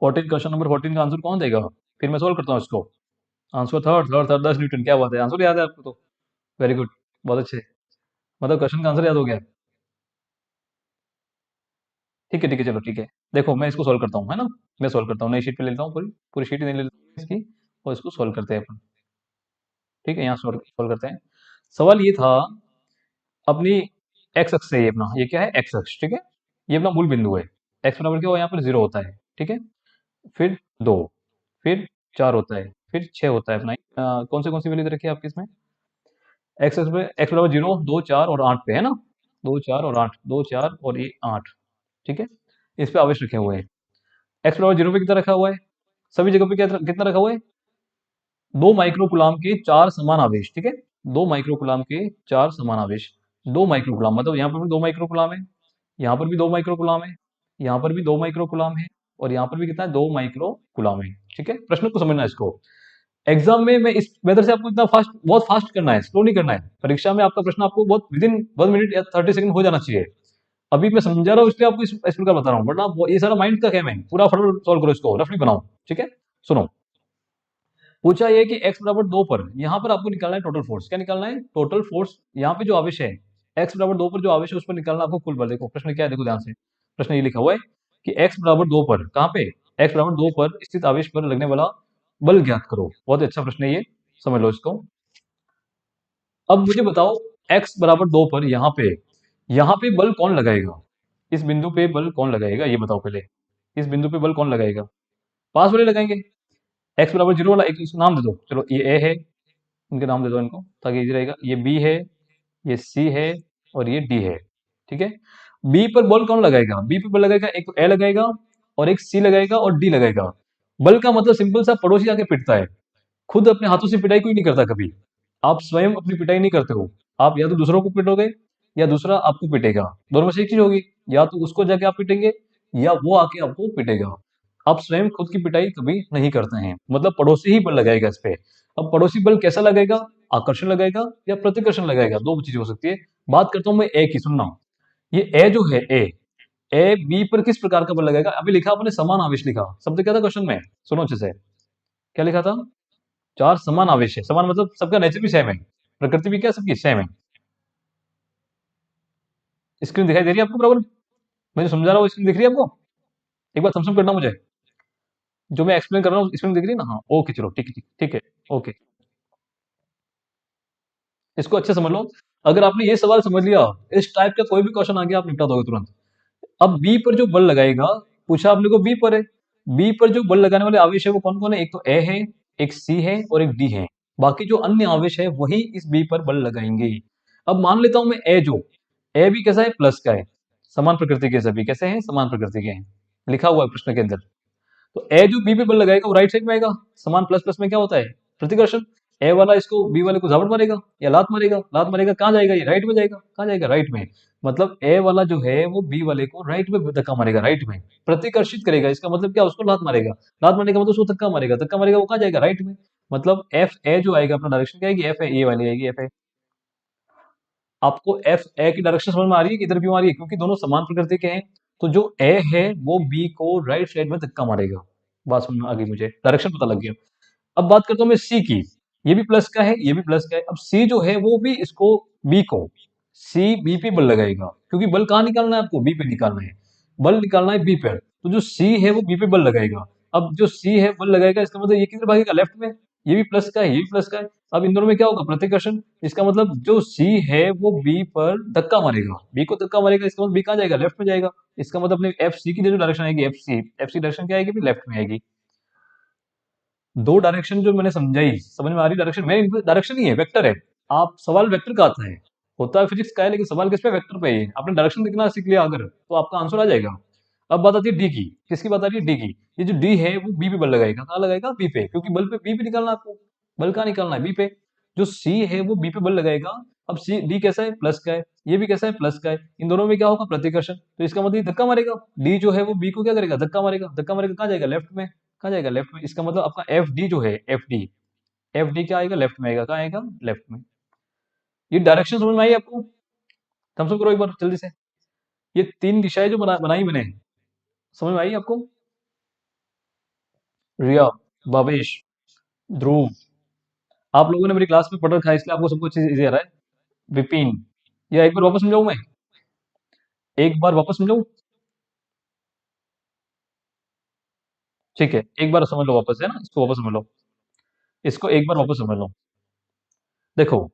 14, क्वेश्चन नंबर 14 का आंसर कौन देगा? फिर मैं सोल्व करता हूँ इसको। Answer third third third 10 Newton, क्या बात है, आंसर याद है आपको तो। वेरी गुड, बहुत अच्छे, मतलब क्वेश्चन का आंसर याद हो गया। ठीक है ठीक है, चलो ठीक है। देखो मैं इसको सोल्व करता हूँ, है ना, मैं सोल्व करता हूँ, नई शीट पे ले लेता हूँ, पूरी पूरी शीट नहीं ले लेता हूँ इसकी, और इसको सोल्व करते हैं अपन। ठीक है, यहाँ सोल्व सोल्व करते हैं। सवाल ये था अपनी एक्स अक्ष से, ये अपना ये क्या है, एक्स अक्ष। ठीक है, ये अपना मूल बिंदु है। एक्स बराबर क्या हो, यहाँ पर 0 होता है। ठीक है, फिर 2, फिर 4 होता है, फिर 6 होता है अपना। कौन सी वैल्यू दे रखी है आपकी इसमें? एक्स अक्ष पे एक्स बराबर 0, 2, 4 और 8 पे, है ना, 2, 4 और 8, 2, 4 और ये 8। ठीक है, इस पे आवेश रखे हुए हैं। एक्स बराबर 0 पे कितना रखा हुआ है? सभी जगह पे क्या कितना रखा हुआ है? 2 माइक्रो कूलाम के 4 समान आवेश। ठीक है, 2 माइक्रो कूलाम के 4 समान आवेश। 2 माइक्रो कूलाम मतलब यहाँ पर भी 2 माइक्रो कूलाम है, यहाँ पर भी 2 माइक्रो कूलाम है, यहाँ पर भी 2 माइक्रो कूलाम है, और यहाँ पर भी कितना है, 2 माइक्रो कूलाम है। ठीक है, प्रश्न को समझना है इसको। एग्जाम में मैं इस मेथड से आपको इतना फास्ट, बहुत फास्ट करना है, स्लो नहीं करना है। परीक्षा में आपका प्रश्न आपको बहुत विदिन 1 मिनट या 30 सेकंड हो जाना चाहिए। अभी मैं समझा रहा हूँ इसलिए आपको इस प्रकार बता रहा हूँ, वरना ये सारा माइंड का गेम है, पूरा फटाफट सॉल्व करो इसको, रफली बनाओ। ठीक है, सुनो। पूछा ये कि x बराबर 2 पर यहाँ पर आपको निकालना है टोटल फोर्स। क्या निकालना है? Total force. यहाँ पे जो आवेश है, x बराबर 2 पर जो आवेश है उस पर निकालना आपको कुल बल। देखो प्रश्न क्या है, देखो ध्यान से, प्रश्न ये लिखा हुआ है कि x बराबर 2 पर, कहाँ पे, x बराबर 2 पर स्थित आवेश पर लगने वाला बल ज्ञात करो। बहुत अच्छा प्रश्न है ये, समझ लो इसको। अब मुझे बताओ, x बराबर 2 पर यहाँ पे बल कौन लगाएगा? इस बिंदु पे बल कौन लगाएगा, ये बताओ पहले। इस बिंदु पे बल कौन लगाएगा? पास वाले लगाएंगे। x बराबर 0 वाला एक इसको नाम दे दो, चलो ये a है, इनके नाम दे दो इनको ताकि इजी रहेगा। ये बी है, ये सी है, और ये डी है। ठीक है, बी पर बल कौन लगाएगा? बी पर बल लगाएगा, एक तो ए लगाएगा, और एक सी लगाएगा, और डी लगाएगा। बल का मतलब सिंपल सा, पड़ोसी आके पिटता है। खुद अपने हाथों से पिटाई कोई नहीं करता कभी। आप स्वयं अपनी पिटाई नहीं करते हो, आप या तो दूसरों को पिटोगे या दूसरा आपको पिटेगा, दोनों में से एक चीज होगी। या तो उसको जाके आप पिटेंगे या वो आके आपको पिटेगा। आप स्वयं खुद की पिटाई कभी नहीं करते हैं, मतलब पड़ोसी ही बल लगाएगा इस पे। अब पड़ोसी बल कैसा लगेगा? आकर्षण लगाएगा या प्रतिकर्षण लगाएगा, दो चीज हो सकती है। बात करता हूं मैं ए की, सुनना। ये ए जो है, ए ए बी पर किस प्रकार का बल लगाएगा? अभी लिखा अपने समान आवेश लिखा, शब्द क्या था क्वेश्चन में, सुनो अच्छे से। क्या लिखा था? 4 समान आवेश है, समान मतलब सबका नेचर भी सेम है, प्रकृति भी क्या सबकी सेम है। स्क्रीन दिखाई दे रही है आपको बराबर? मैं जो समझा रहा हूँ स्क्रीन दिख रही है आपको? एक बार थम्स अप करना मुझे, जो मैं एक्सप्लेन कर रहा हूँ स्क्रीन दिख रही है ना? हाँ ओके, चलो ठीक है ठीक ठीक है, ओके। इसको अच्छे समझ लो। अगर आपने ये सवाल समझ लिया, इस टाइप का कोई भी क्वेश्चन आ गया आप निपटा दोगे तुरंत। अब बी पर जो बल लगाएगा, पूछा आपने को बी पर है, बी पर जो बल लगाने वाले आवेश है वो कौन कौन है? एक तो ए है, एक सी है, और एक डी है। बाकी जो अन्य आवेश है वही इस बी पर बल लगाएंगे। अब मान लेता हूं मैं ए जो, ए भी कैसा है? प्लस का है। समान प्रकृति के सभी कैसे हैं? समान प्रकृति के हैं, लिखा हुआ है प्रश्न के अंदर। तो ए जो बी पे बल लगाएगा वो राइट साइड में आएगा। समान प्लस प्लस में क्या होता है? प्रतिकर्षण। ए वाला इसको बी वाले को झापट मारेगा या लात मारेगा, लात मारेगा, कहाँ जाएगा ये? राइट में जाएगा। कहाँ जाएगा? राइट में। मतलब ए वाला जो है वो बी वाले को राइट में धक्का मारेगा, राइट में प्रतिकर्षित करेगा। इसका मतलब क्या? उसको लात मारेगा, लात मारने का मतलब उसको धक्का मारेगा, धक्का मारेगा, वो कहाँ जाएगा? राइट में। मतलब एफ ए जो आएगा अपना डायरेक्शन क्या आएगी? एफ ए, ए वाली आएगी, एफ ए। आपको एफ ए की डायरेक्शन समझ में आ रही है कि इधर क्यों आ रही है? क्योंकि दोनों समान प्रकृति के हैं। तो जो ए है वो बी को राइट साइड में धक्का मारेगा। बात समझ में आ गई मुझे, डायरेक्शन पता लग गया। अब बात करता हूं मैं सी की, ये भी प्लस का है, ये भी प्लस का है। अब सी जो है वो भी इसको, बी को, सी बी पे बल लगाएगा, क्योंकि बल कहाँ निकालना है आपको? बी पे निकालना है, बल निकालना है बी पर। तो जो सी है वो बी पे बल लगाएगा। अब जो सी है बल लगाएगा, इसका मतलब ये किधर भागेगा? लेफ्ट में। ये भी प्लस का है, ये भी प्लस का है। अब इन दोनों में क्या होगा? प्रतिकर्षण। इसका मतलब जो सी है वो बी पर धक्का मारेगा, बी को धक्का मारेगा, इसका मतलब बी कहाँ जाएगा? लेफ्ट में जाएगा। इसका मतलब अपने एफ सी की जो डायरेक्शन आएगी, एफ सी डायरेक्शन क्या आएगी? लेफ्ट में आएगी। दो डायरेक्शन जो मैंने समझाई, समझ में आ रही? डायरेक्शन मेन डायरेक्शन ही है, वेक्टर है। आप सवाल वेक्टर का आता है, होता है फिजिक्स का है, लेकिन सवाल किस पे? वेक्टर पे है। आपने डायरेक्शन दिखना सीख लिया अगर, तो आपका आंसर आ जाएगा। अब बात आती है डी की। किसकी बात आ रही है? डी की। ये जो डी है वो बी पे बल लगाएगा। कहाँ लगाएगा? बी पे, क्योंकि बल पे बी पे निकालना है आपको। बल कहाँ निकालना है? बी पे। जो सी है वो बी पे बल लगाएगा। अब सी डी कैसा है? प्लस का है। ये भी कैसा है? प्लस का है। इन दोनों में क्या होगा? प्रतिकर्षण। तो इसका मतलब ये धक्का मारेगा। डी जो है वो बी को क्या करेगा? धक्का मारेगा। धक्का मारेगा कहाँ जाएगा? लेफ्ट में। कहाँ जाएगा? लेफ्ट में। इसका मतलब आपका एफ डी जो है, एफ डी क्या आएगा? लेफ्ट में आएगा। कहाँ आएगा? लेफ्ट में। ये डायरेक्शन समझ में आई आपको? थम्स अप करो एक बार जल्दी से। ये तीन दिशाएं जो बनाई मैंने, समझ में आई आपको? रिया, भावेश, ध्रुव, आप लोगों ने मेरी क्लास में पढ़ रखा है, इसलिए आपको सब कुछ इजी आ रहा है। विपिन, या एक बार वापस समझाऊं मैं? एक बार वापस समझाऊं? ठीक है, एक बार समझ लो वापस, है ना? इसको वापस समझ लो, इसको एक बार वापस समझ लो। देखो,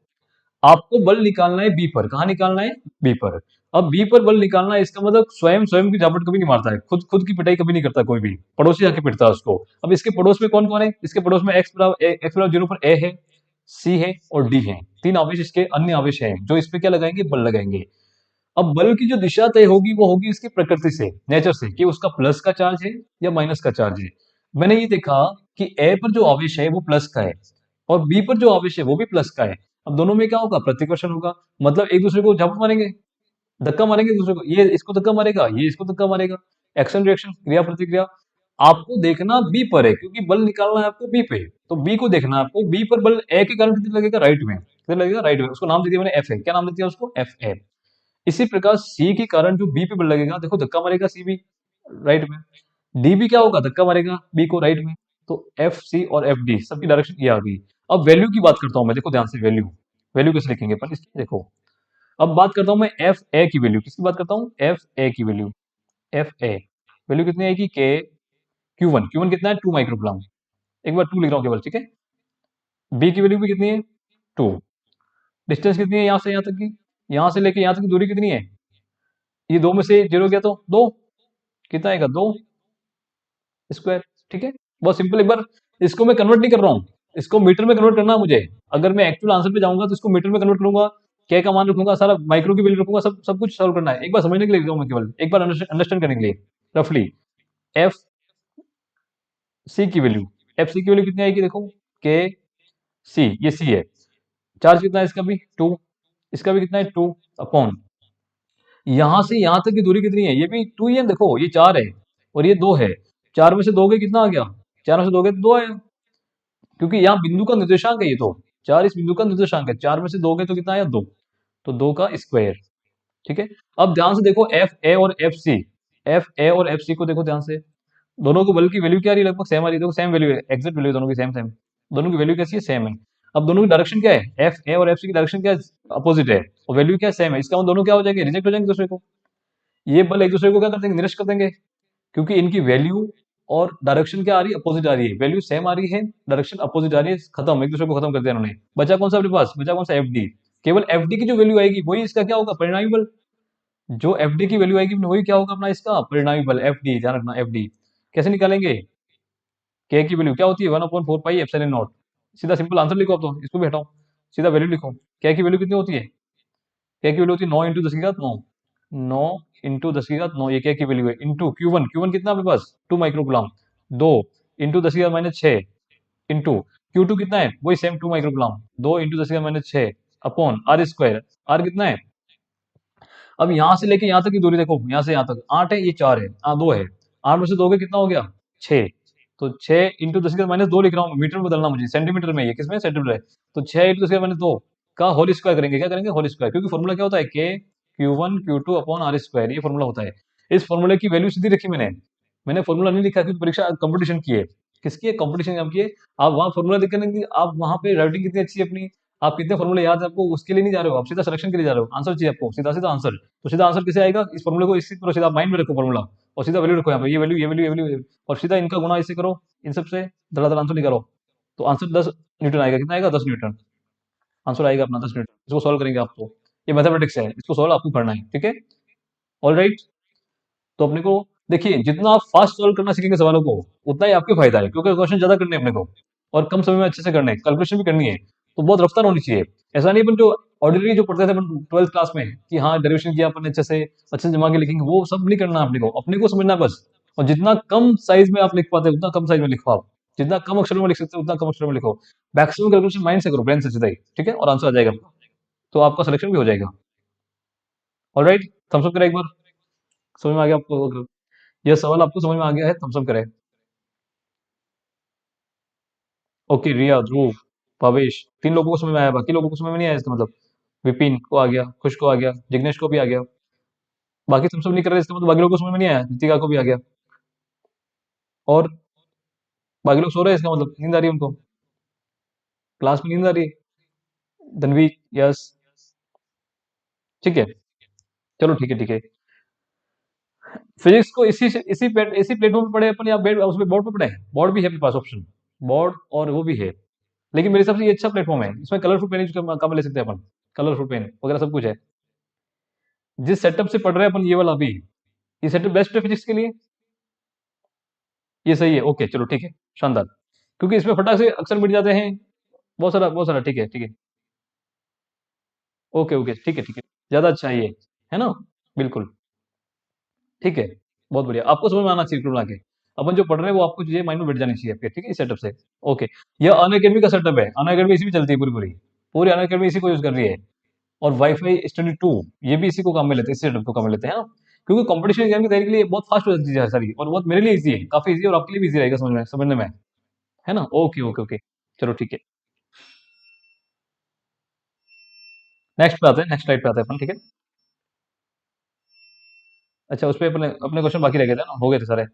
आपको बल निकालना है बी पर। कहाँ निकालना है? बी पर। अब बी पर बल निकालना है, इसका मतलब स्वयं स्वयं की झापट कभी नहीं मारता है, खुद खुद की पिटाई कभी नहीं करता कोई भी, पड़ोसी आके पिटता है उसको। अब इसके पड़ोस में कौन कौन है? इसके पड़ोस में एक्स बराबर 0 पर ए है, सी है और डी है। तीन आवेश इसके अन्य आवेश हैं जो इस पे क्या लगाएंगे? बल लगाएंगे। अब बल की जो दिशा तय होगी वो होगी इसकी प्रकृति से, नेचर से, कि उसका प्लस का चार्ज है या माइनस का चार्ज है। मैंने ये देखा कि ए पर जो आवेश है वो प्लस का है और बी पर जो आवेश है वो भी प्लस का है। अब दोनों में क्या होगा? प्रतिकर्षण होगा। मतलब एक दूसरे को झपट मारेंगे, धक्का मारेंगे एक दूसरे को। ये इसको धक्का मारेगा, ये इसको धक्का मारेगा। एक्शन रिएक्शन, क्रिया प्रतिक्रिया। आपको देखना बी पर है, क्योंकि बल निकालना है आपको बी पे। तो बी को देखना है आपको। बी पर बल ए के कारण कितने लगेगा? राइट में। कितने लगेगा? राइट में। उसको नाम दे दिया मैंने एफ है। क्या नाम दे दिया उसको? एफ है। इसी प्रकार सी के कारण जो बी पे बल लगेगा, देखो धक्का मारेगा सी भी राइट में। डी भी क्या होगा? धक्का मारेगा बी को राइट में। तो एफ सी और एफ डी सबकी डायरेक्शन ये आ गई। अब वैल्यू की बात करता हूं मैं, देखो ध्यान से। वैल्यू, वैल्यू कैसे लिखेंगे पर इसकी देखो। अब बात करता हूं मैं एफ ए की वैल्यू। किसकी बात करता हूं? एफ ए की वैल्यू। एफ ए वैल्यू कितनी आएगी? के क्यू वन कितना है? 2 माइक्रोकुलम। एक बार 2 लिख रहा हूं केवल, ठीक है। बी की वैल्यू भी कितनी है? 2। डिस्टेंस कितनी है यहां से यहां तक की? यहां से लेके यहां तक की दूरी कितनी है? ये दो में से जीरो गया तो दो, कितना आएगा? 2 स्क्वायर। ठीक है, बहुत सिंपल। एक बार इसको मैं कन्वर्ट नहीं कर रहा हूँ, इसको मीटर में कन्वर्ट करना है मुझे। अगर मैं एक्चुअल आंसर पे जाऊंगा तो इसको मीटर में कन्वर्ट करूंगा, क्या का मान रखूंगा, सारा माइक्रो की वैल्यू रखूंगा, सब सब कुछ सॉल्व करना है। एक बार समझने के लिए लिख रहा हूं मैं, केवल एक बार अंडरस्टैंड करने के लिए। रफली एफ सी की वैल्यू, एफ सी की वैल्यू कितनी आएगी? देखो, के सी, ये सी है। चार्ज कितना है इसका भी? 2। इसका भी कितना है? 2 अपॉन, यहां से यहां तक की दूरी कितनी है? ये भी 2 ही है। देखो ये 4 है और ये 2 है। 4 में से 2 गए, कितना आ गया? 4 में से 2 गए तो 2 आया, क्योंकि यहाँ बिंदु का निर्देशांक है ये तो। 4 इस बिंदु का निर्देशांक है। 4 में से 2 गए तो कितना आया? 2। तो 2 का स्क्वायर। ठीक है। अब ध्यान से देखो, एफ ए और एफ सी, एफ ए और एफ सी को देखो ध्यान से। दोनों को बल की वैल्यू क्या आ रही है? लगभग सेम आ रही है। देखो सेम वैल्यू है, एग्जैक्ट वैल्यू दोनों की सेम सेम। दोनों की वैल्यू कैसी है? सेम है। अब दोनों की डायरेक्शन क्या है? एफ ए और एफ सी की डायरेक्शन क्या है? अपोजिट है। और वैल्यू क्या? सेम है। इसका मतलब दोनों क्या हो जाएंगे? रिजेक्ट हो जाएंगे दूसरे को। ये बल एक दूसरे को क्या कर देंगे? निरस्त कर देंगे, क्योंकि इनकी वैल्यू और डायरेक्शन क्या आ रही है? अपोजिट आ रही है। वैल्यू सेम आ रही है, डायरेक्शन अपोजिट आ रही है। खत्म, एक दूसरे को खत्म कर दिया इन्होंने। बचा कौन सा अपने पास? बचा कौन सा? F D. केवल एफ डी की जो वैल्यू आएगी वही इसका क्या होगा? परिणामी बल। जो एफ डी की वैल्यू आएगी वही क्या होगा अपना? इसका परिणामी बल। एफ डी, ध्यान रखना। एफ डी कैसे निकालेंगे? के की वैल्यू क्या होती है? 1/4 पाई एप्सिलॉन नॉट। सीधा सिंपल आंसर लिखो। अब तो इसको भी हटाओ, सीधा वैल्यू लिखो। के की वैल्यू कितनी होती है? के की वैल्यू होती है 9 × 10⁻9। 9 × 10⁻9, ये क्या की वैल्यू है? इंटू क्यू वन कितना आपके पास? 2 microcoulomb. 2 into 10⁻6 into Q two कितना है? वही same 2 microcoulomb. 2 into 10⁻6 upon R square. R कितना है? अब यहां से लेके यहां तक की दूरी देखो, यहां से यहां तक 8 है, ये 4 है, 2 है। 8 में से 2 के कितना हो गया? 6। तो 6 इंटू 10⁻2 लिख रहा हूँ, मीटर में बदलना मुझे, सेंटीमीटर में, ये किसमें? सेंटीमीटर है। तो 6 इंटू 10⁻2 का होल स्क्वायर करेंगे। क्या करेंगे? होल स्क्वायर, क्योंकि फॉर्मूला क्या होता है? K Q1 Q2 upon R square, ये फॉर्मूला होता है। इस फॉर्मूले की वैल्यू सीधी रखी मैंने। मैंने फॉर्मूला नहीं लिखा, क्योंकि परीक्षा कंपटीशन की है। किसकी है? कंपटीशन एग्जाम की है। आप वहां फॉर्मूला लिखने की, आप वहां पे राइटिंग कितनी अच्छी है अपनी, आप कितने फॉर्मूले याद है आपको, उसके लिए नहीं जा रहे हो आप, सीधा सिलेक्शन के लिए जा रहे हो। आंसर चाहिए आपको, सीधा सीधा आंसर। तो सीधा आंसर कैसे आएगा? इस फॉर्मूले को इसी तरह सीधा माइंड में रखो फॉर्मूला, और सीधा वैल्यू रखो यहाँ पे। ये वैल्यू, ये वैल्यू, ये वैल्यू, और सीधा इनका गुणा इससे करो, इन सबसे धड़ाधड़ आंसर निकालो। तो आंसर 10 न्यूटन आएगा। कितना आएगा? 10 न्यूटन। आंसर आएगा अपना 10 न्यूटन। इसको सॉल्व करेंगे आप। तो ये मैथमेटिक्स है, इसको सॉल्व आपको करना है, ठीक है। All right. तो अपने को देखिए, जितना आप फास्ट सॉल्व करना सीखेंगे सवालों को, उतना ही आपके फायदा है, क्योंकि क्वेश्चन ज्यादा करने हैं अपने को और कम समय में अच्छे से करने हैं, कैलकुलेशन भी करनी है, तो बहुत रफ्तार होनी चाहिए। ऐसा नहीं अपन जो ऑर्डिनरी जो पढ़ते थे अपन 12th क्लास में कि हाँ डेरिवेशन किया अपन अच्छे से जमा के लिखेंगे, वो सब नहीं करना अपने को समझना बस। और जितना कम साइज में आप लिख पाते हैं उतना कम साइज में लिखो आप। जितना कम अक्षरों में लिख सकते हो उतना कम अक्षरों में लिखो। मैक्सिमम कैलकुलेशन माइंड से करो, ब्रेन से सीधा ही, ठीक है, और आंसर आ जाएगा आपका। तो आपका सिलेक्शन भी हो जाएगा। ऑलराइट, थम्स अप करें एक बार। समझ में आ गया आपको? ये सवाल आपको समझ में आ गया है? थम्स अप करें। ओके, रिया, ध्रुव, भावेश, 3 लोगों को समझ में आया, बाकी लोगों को समझ में नहीं आया इसका मतलब? विपिन को आ गया, खुश को आ गया, जिग्नेश को भी आ गया। बाकी तुम सब नहीं कर रहे इसका मतलब बाकी लोगों को समझ में नहीं आया, रितिका को भी आ गया। और बाकी लोग सो रहे हैं इसका मतलब, नींद आ रही है उनको, क्लास में नींद आ रही है। धनवी, यस, ठीक है, चलो ठीक है, ठीक है। फिजिक्स को इसी प्लेटफॉर्म पे पढ़े अपन, या बेड उसमें बोर्ड पे पढ़े? बोर्ड भी है अपने पास ऑप्शन, बोर्ड और वो भी है। लेकिन मेरे हिसाब से ये अच्छा प्लेटफॉर्म है, इसमें कलरफुल पेन काम ले सकते हैं अपन, कलरफुल पेन वगैरह सब कुछ है। जिस सेटअप से पढ़ रहे हैं अपन, ये वाला भी, ये सेटअप बेस्ट है फिजिक्स के लिए। ये सही है, ओके, चलो ठीक है, शानदार। क्योंकि इसमें फटाक से अक्सर मिट जाते हैं, बहुत सारा, ठीक है, ठीक है, ओके, ओके, ठीक है, ठीक है, ज्यादा अच्छा है ये, है ना? बिल्कुल, ठीक है, बहुत बढ़िया। आपको समझ में आना चाहिए कुल मिला के। अपन जो पढ़ रहे हैं वो आपको चीजें माइंड में बैठ जानी चाहिए आपके, ठीक है, इस सेटअप से। ओके। यह अन अकेडमी का सेटअप है, अन अकेडमी इसी में चलती है पूरी पूरी, पूरी अन अकेडमी इसी को यूज कर रही है। और वाईफाई स्टडी 2, ये भी इसी को काम में लेते हैं, इसी सेटअप को काम में लेते हैं ना। क्योंकि कंपटीशन एग्जाम की तैयारी के लिए बहुत फास्ट हो जाती है सारी, और बहुत मेरे लिए इजी है, काफी इजी, और आपके लिए भी इजी रहेगा समझने में, है ना? ओके, ओके, ओके, चलो ठीक है। नेक्स्ट पे आते हैं, नेक्स्ट स्लाइड पे आते हैं अपन, ठीक है। अच्छा, उस पे अपने अपने क्वेश्चन बाकी रह गए थे ना, हो गए थे सारे,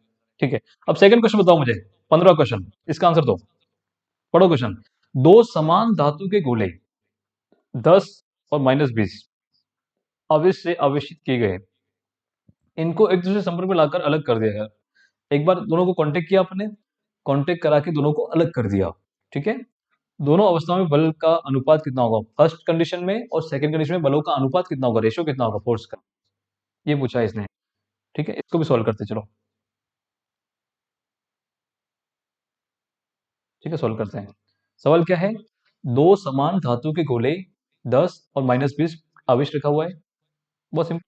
ठीक है। अब सेकंड क्वेश्चन बताओ मुझे, 15 क्वेश्चन, इसका आंसर दो। पढ़ो क्वेश्चन। दो समान धातु के गोले 10 और -20 आवेश से आवेशित किए गए, इनको एक दूसरे संपर्क में लाकर अलग कर दिया गया। एक बार दोनों को कांटेक्ट किया आपने, कांटेक्ट करा के दोनों को अलग कर दिया, ठीक है। दोनों अवस्थाओं में बल का अनुपात कितना होगा? फर्स्ट कंडीशन में और सेकंड कंडीशन में बलों का अनुपात कितना होगा, रेशियो कितना होगा फोर्स का? ये पूछा है इसने, ठीक है। इसको भी सॉल्व करते चलो, ठीक है, सॉल्व करते हैं। सवाल क्या है? दो समान धातु के गोले 10 और -20 आवेश रखा हुआ है। बहुत सिंपल,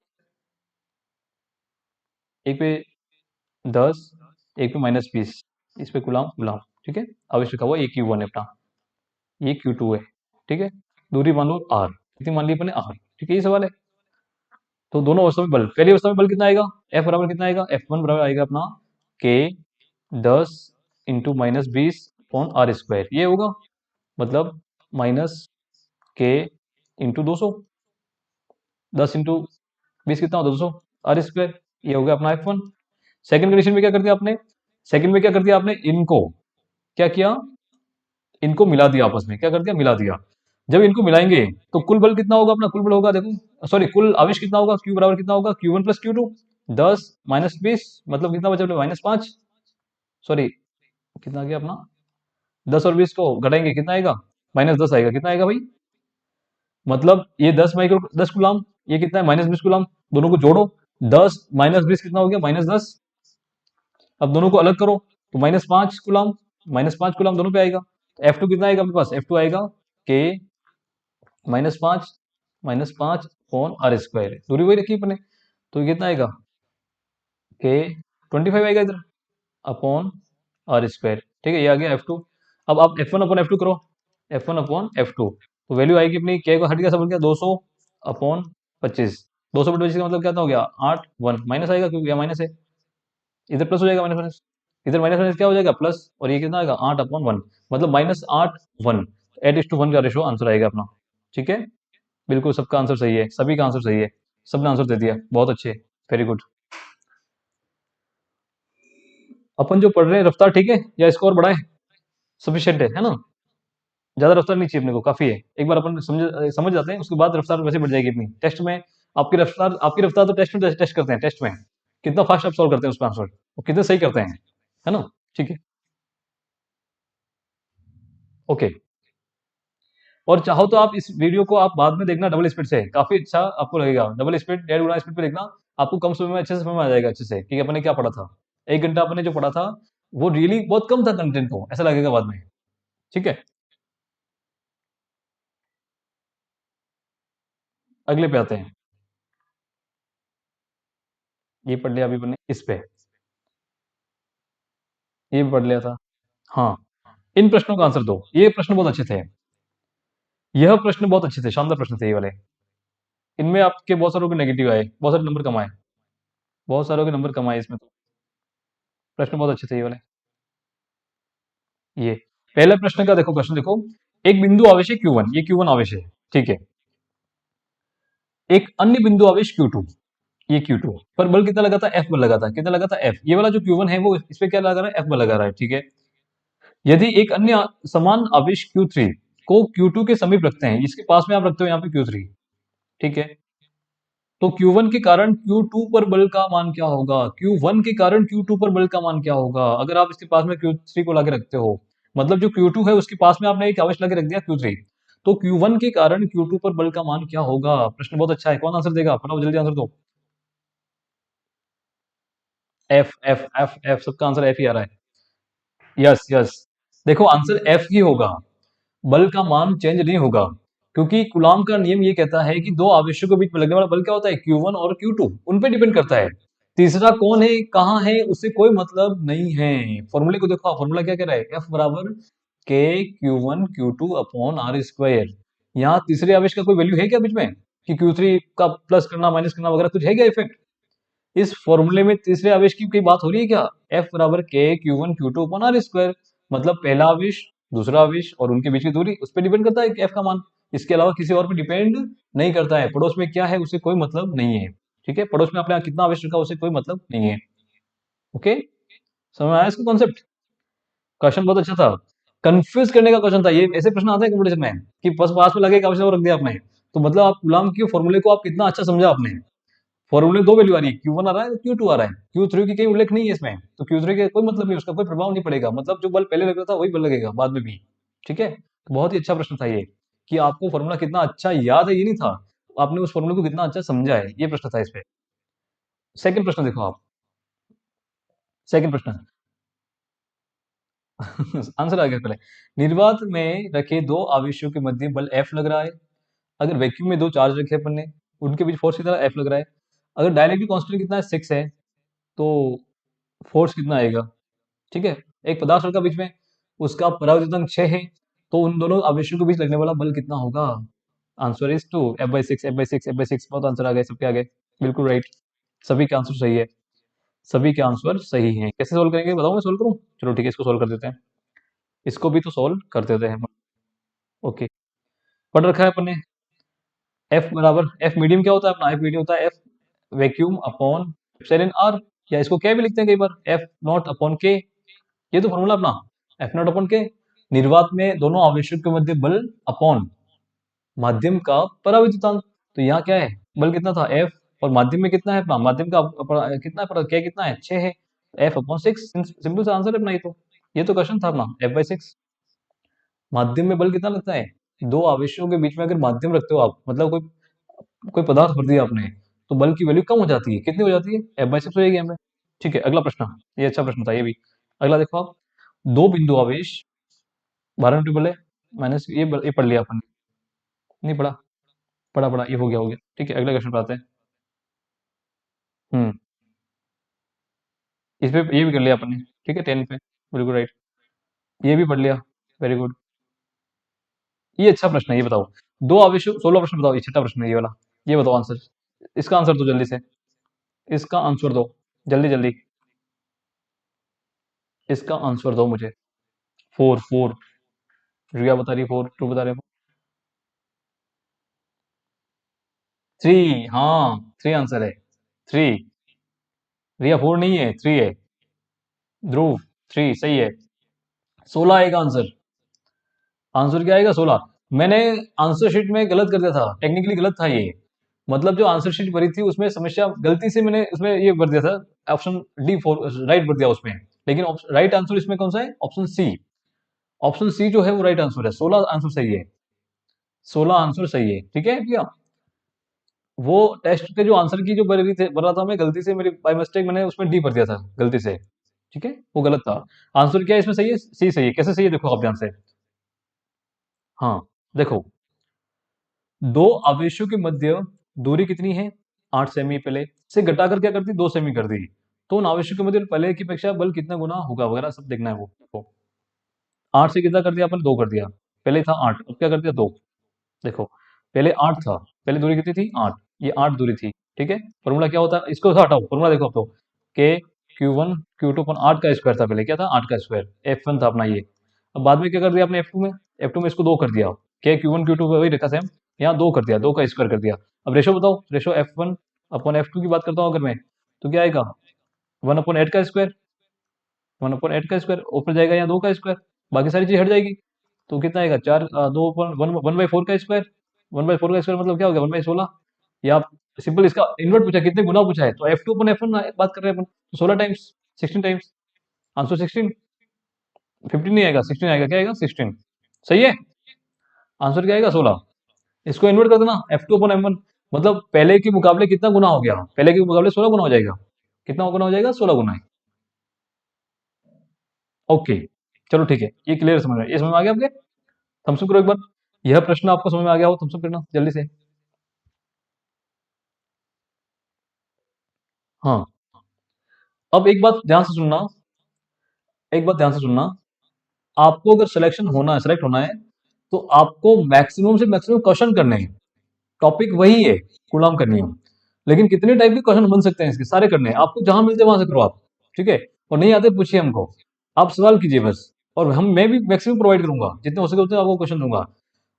एक पे 10, एक पे -20, इस पे गुलाम गुलाम, ठीक है। आवेश रखा हुआ है, ये Q1 है अपना, ये Q2 है, ठीक है। दूरी मान लो R, कितनी मान ली अपने R, ठीक है, ये सवाल है। तो दोनों अवस्था में बल, पहली अवस्था में बल कितना आएगा? F बराबर कितना आएगा? F1 बराबर आएगा अपना K 10 × -20/R², ये होगा, मतलब -K × 200, 10 × 20 कितना होता है? 200 R², ये हो गया अपना F1। सेकंड कंडीशन में क्या कर दिया आपने? सेकंड में क्या कर दिया आपने? इनको क्या किया? इनको मिला दिया आपस में, क्या कर दिया? मिला दिया। जब इनको मिलाएंगे तो कुल बल कितना होगा अपना? कुल बल होगा, देखो, सॉरी, कुल आवेश कितना होगा? Q बराबर कितना होगा? Q1 + Q2, 10 - 20 मतलब कितना बचा? -5, सॉरी, कितना आ गया अपना? 10 और 20 को घटाएंगे, कितना आएगा? -10 आएगा। कितना आएगा भाई? मतलब ये 10 गुलाम, ये कितना है? -20 गुलाम। दोनों को जोड़ो, 10 - 20 कितना हो गया? -10। अब दोनों को अलग करो, तो -5 गुलाम, -5 गुलाम दोनों पे आएगा। तो F2 कितना आएगा अपने पास? F2 आएगा K -5 -5/R², दूरी वही रखी अपने, तो ये कितना आएगा? K 25 आएगा इधर, अपॉन R², ठीक है, ये आ गया F2। अब आप F1/F2 करो, F1/F2, तो वैल्यू आएगी अपनी, K को हट गया, सब बन गया 200/25, 200/25 का मतलब क्या हो गया? 8, 1 माइनस आएगा क्योंकि यह माइनस है, इधर प्लस हो जाएगा, माइनस माइनस, इधर माइनस माइनस क्या हो जाएगा? प्लस, और ये कितना आएगा? 8/1, मतलब -8, 1, 8:1 का रेशो आंसर आएगा अपना, ठीक है। बिल्कुल सबका आंसर सही है, सभी का आंसर सही है, सबने आंसर दे दिया, बहुत अच्छे, वेरी गुड। अपन जो पढ़ रहे हैं रफ्तार ठीक है, या इसको और बढ़ाएं? सफिशियंट है ना? ज्यादा रफ्तार नहीं चाहिए अपने को, काफी है। एक बार अपन समझ समझ जाते हैं, उसके बाद रफ्तार वैसे बढ़ जाएगी अपनी। टेस्ट में आपकी रफ्तार तो टेस्ट करते हैं, टेस्ट में कितना फास्ट आप सॉल्व करते हैं उसका आंसर, और कितने सही करते हैं, है ना? ठीक है, ओके। और चाहो तो आप इस वीडियो को आप बाद में देखना डबल स्पीड से, काफी अच्छा आपको लगेगा। डबल स्पीड, 1.5 गुना स्पीड पे देखना, आपको कम समय में अच्छे से समझ में आ जाएगा अच्छे से कि अपने क्या पढ़ा था। 1 घंटा अपने जो पढ़ा था वो रियली बहुत कम था कंटेंट, को ऐसा लगेगा बाद में। ठीक है, अगले पे आते हैं। ये पढ़ लिया अभी अपने, इस पे ये भी पढ़ लिया था। हाँ, इन प्रश्नों का आंसर दो। ये प्रश्न बहुत अच्छे थे, यह प्रश्न बहुत अच्छे थे, शानदार प्रश्न थे ये वाले। इनमें आपके बहुत सारों के नेगेटिव आए, बहुत सारे नंबर कम आए, बहुत सारों के नंबर कम आए इसमें तो। प्रश्न बहुत अच्छे थे ये वाले। ये पहले प्रश्न का देखो, क्वेश्चन देखो। एक बिंदु आवेश है Q1, ये Q1 आवेश है, ठीक है। एक अन्य बिंदु आवेश Q2, ये Q2 पर बल कितना लगा था? F बल लगा था। कितना लगा था? F। ये वाला जो Q1 है वो इस पे क्या लगा रहा है? F बल लगा रहा है, ठीक है। यदि एक अन्य समान आवेश Q3 को Q2 के समीप रखते हैं, इसके पास में आप रखते हो यहाँ पे Q3, ठीक है, तो Q1 के कारण Q2 पर बल का मान क्या होगा? Q1 के कारण Q2 पर बल का मान क्या होगा अगर आप इसके पास में Q3 को लाके रखते हो? मतलब जो Q2 है उसके पास में आपने एक आवेश लाके रख दिया Q3, तो Q1 के कारण Q2 पर बल का मान क्या होगा? प्रश्न बहुत अच्छा है, कौन आंसर देगा? फटाफट जल्दी आंसर दो। एफ एफ एफ एफ, सबका आंसर एफ ही आ रहा है। यस यस, देखो आंसर एफ ही होगा। बल का मान चेंज नहीं होगा, क्योंकि कूलॉम का नियम ये कहता है कि दो आवेशों के बीच में लगने वाला बल क्या होता है? Q1 और Q2, उन पे डिपेंड करता है। तीसरा कौन है, कहाँ है, उससे कोई मतलब नहीं है। फॉर्मूले को देखो, फॉर्मूला क्या कह रहा है? F बराबर के Q1 Q2 upon R square. यहाँ तीसरे आवेश का कोई वैल्यू है क्या बीच में कि Q3 का प्लस करना माइनस करना वगैरह कुछ है क्या इफेक्ट? इस फॉर्मूले में तीसरे आवेश की कोई बात हो रही है क्या? F बराबर के Q1 Q2 upon R square, मतलब पहला आवेश, दूसरा आवेश और उनके बीच की दूरी, उस पर डिपेंड करता है कि F का मान। इसके अलावा किसी और पे डिपेंड नहीं करता है। पड़ोस में क्या है उससे कोई मतलब नहीं है, ठीक है। पड़ोस में आपने कितना आवेश रखा उससे कोई मतलब नहीं है। ओके, समझ में आया इसका कॉन्सेप्ट? क्वेश्चन बहुत अच्छा था, कंफ्यूज करने का क्वेश्चन था ये। ऐसे प्रश्न आते हैं कंपटीशन में कि बस पास में लगे एक आवेश और रख दिया आपने, तो मतलब आप कूलॉम के फॉर्मूले को आप कितना अच्छा समझा आपने। फॉर्मूले दो वैल्यू आ रही है, Q1 आ रहा है, Q2 आ रहा है, Q3 की कहीं उल्लेख नहीं है इसमें, तो Q3 का कोई मतलब नहीं, उसका कोई प्रभाव नहीं पड़ेगा। मतलब जो बल पहले लग रहा था वही बल लगेगा बाद में भी, ठीक है। तो बहुत ही अच्छा प्रश्न था ये, कि आपको फॉर्मूला कितना अच्छा याद है ये नहीं था, आपने उस फॉर्मूले को कितना अच्छा समझा है, ये प्रश्न था इस पे। सेकंड प्रश्न देखो आप, सेकंड प्रश्न आंसर आ गया पहले। निर्वात में रखे दो आवेशों के मध्य बल F लग रहा है। अगर वैक्यूम में दो चार्ज रखे अपन ने, उनके बीच फोर्स कितना F लग रहा है। अगर डायनेमिक कांस्टेंट कितना है? 6 है, तो फोर्स कितना आएगा? ठीक है, एक पदार्थ रखा बीच में, उसका परावर्तनांक 6 है, तो उन दोनों आवेशों के बीच लगने वाला बल कितना होगा? Answer is 2 F/6 F/6 F/6। बहुत आंसर आ गए सबके आगे, बिल्कुल राइट। सभी के आंसर सही है, सभी के आंसर सही हैं। कैसे सोल्व करेंगे बताओ, मैं सोल्व करूं? चलो ठीक है, इसको सोल्व कर देते हैं, इसको भी तो सोल्व कर देते हैं। ओके, पढ़ रखा है अपन ने। एफ बराबर, एफ मीडियम क्या होता है अपना? एफ मीडियम होता है F vacuum upon epsilon R, या इसको क्या भी लिखते हैं कई बार, एफ नॉट अपॉन के। ये तो फॉर्मूला अपना, एफ नॉट अपॉन के। निर्वात में दोनों आवेशों के मध्य बल अपॉन माध्यम का पराविद्युतांक। तो यहाँ क्या है, बल कितना था? एफ, और माध्यम में कितना है अपना? माध्यम का कितना है? क्या कितना है? 6 है, एफ अपॉन 6। सिंपल सा आंसर है अपना ये तो क्वेश्चन था अपना, F/6। माध्यम में बल कितना लगता है? दो आवेशों के बीच में अगर माध्यम रखते हो आप, मतलब कोई कोई पदार्थ भर दिया आपने, तो बल की वैल्यू कम हो जाती है। कितनी हो जाती है? F/6 हो जाएगी हमें। ठीक है, अगला प्रश्न, ये अच्छा प्रश्न था ये भी। अगला देखो आप, दो बिंदु आवेश 12 मीटर बल है, माइनस ये पढ़ लिया अपन ने, नहीं पढ़ा? पढ़ा पढ़ा, ये हो गया। ठीक है, अगले क्वेश्चन पे आते हैं। हम्म, इस पे ये भी कर लिया अपन ने, ठीक है, 10 पे, बिल्कुल राइट। ये भी पढ़ लिया, वेरी गुड। ये अच्छा प्रश्न है, ये बताओ। दो आवेशों, 16 प्रश्न बताओ, ये छठा प्रश्न है ये वाला। ये बताओ आंसर, इसका आंसर दो जल्दी से, इसका आंसर दो, जल्दी जल्दी, इसका आंसर दो मुझे। 4 4, रिया बता रही 4, टू बता रहे 3। हाँ, 3 आंसर है, 3। रिया 4 नहीं है, 3 है। ध्रुव 3 सही है। 16 आएगा आंसर। आंसर क्या आएगा? 16। मैंने आंसर शीट में गलत कर दिया था, टेक्निकली गलत था ये। मतलब जो आंसर शीट भरी थी उसमें समस्या, गलती से मैंने उसमें ये भर दिया था, ऑप्शन डी 4 राइट भर दिया उसमें, लेकिन राइट आंसर इसमें कौन सा है? ऑप्शन सी, ऑप्शन सी जो है वो राइट आंसर है, 16 आंसर सही है, 16 आंसर सही है। ठीक है भैया, वो टेस्ट के जो आंसर की जो भर रहा था मैं, गलती से मेरी बाय मिस्टेक मैंने उसमें डी भर दिया था गलती से। ठीक है, वो गलत था। आंसर क्या है इसमें, सही है, सी सही है। कैसे सही है देखो आप ध्यान से। हाँ, देखो, दो आवेशों के मध्य दूरी कितनी है, 8 सेमी, पहले से घटाकर क्या कर दी, 2 सेमी कर दी। तो उन आवेशों के मध्य पहले की अपेक्षा बल कितना गुना होगा वगैरह सब देखना है वो देखो। 8 से कितना कर दिया अपन, 2 कर दिया। पहले था 8, अब क्या कर दिया, 2। देखो, पहले 8 था, पहले दूरी कितनी थी, 8, ये 8 दूरी थी। ठीक है, फॉर्मूला क्या होता है, इसको हटाओ, फॉर्मूला देखो अब तो, के Q1 Q2 अपन 8 का स्क्वायर था पहले, क्या था, 8 का स्क्वायर, F1 था अपना ये। अब बाद में क्या कर दिया आपने F2 में, F2 में इसको 2 कर दिया, के Q1 Q2 वही रखा सेम, यहाँ 2 कर दिया, 2 का स्क्वायर कर दिया। अब रेशो बताओ, रेशो F1 अपन F2 की बात करता हूँ अगर मैं, तो क्या आएगा, 1/8 का स्क्वायर, 1/8 का स्क्वायर, ऊपर जाएगा यहाँ 2 का स्क्वायर, बाकी सारी चीज हट जाएगी। तो कितना आएगा, 4, 2 वन, 1/4 का स्क्वायर, 1/4 का स्क्वायर मतलब क्या हो गया, 1/16। या आप सिंपल इसका इन्वर्ट पूछा, कितने गुना पूछा है, तो F2 अपन F1 बात कर रहे हैं अपन, तो 16 टाइम्स, 16 टाइम्स, आंसर 16, 15 नहीं आएगा, 16 आएगा, क्या आएगा, 16। सही है, आंसर क्या आएगा, 16। इसको इन्वर्ट कर देना, F2 अपन M1, मतलब पहले के मुकाबले कितना गुना हो गया, पहले के मुकाबले 16 गुना हो जाएगा। कितना गुना हो जाएगा, 16 गुना है। ओके, चलो ठीक है, ये क्लियर समझ में, ये समझ में आ गया आपके। थम्स अप करो एक बार, यह प्रश्न आपको समझ में आ गया हो, थम्स अप करना जल्दी से। हाँ, अब एक बात ध्यान से सुनना, एक बात ध्यान से सुनना, आपको अगर सिलेक्शन होना है, सेलेक्ट होना है, तो आपको मैक्सिमम से मैक्सिमम क्वेश्चन करने हैं। टॉपिक वही है, कूलाम का नियम, लेकिन कितने टाइप के क्वेश्चन बन सकते हैं इसके, सारे करने हैं आपको, जहां मिलते वहां से करो आप। ठीक है, और नहीं आते पूछिए हमको, आप सवाल कीजिए बस, और मैं भी मैक्सिमम प्रोवाइड करूंगा, जितने हो सके उतने आपको क्वेश्चन दूंगा।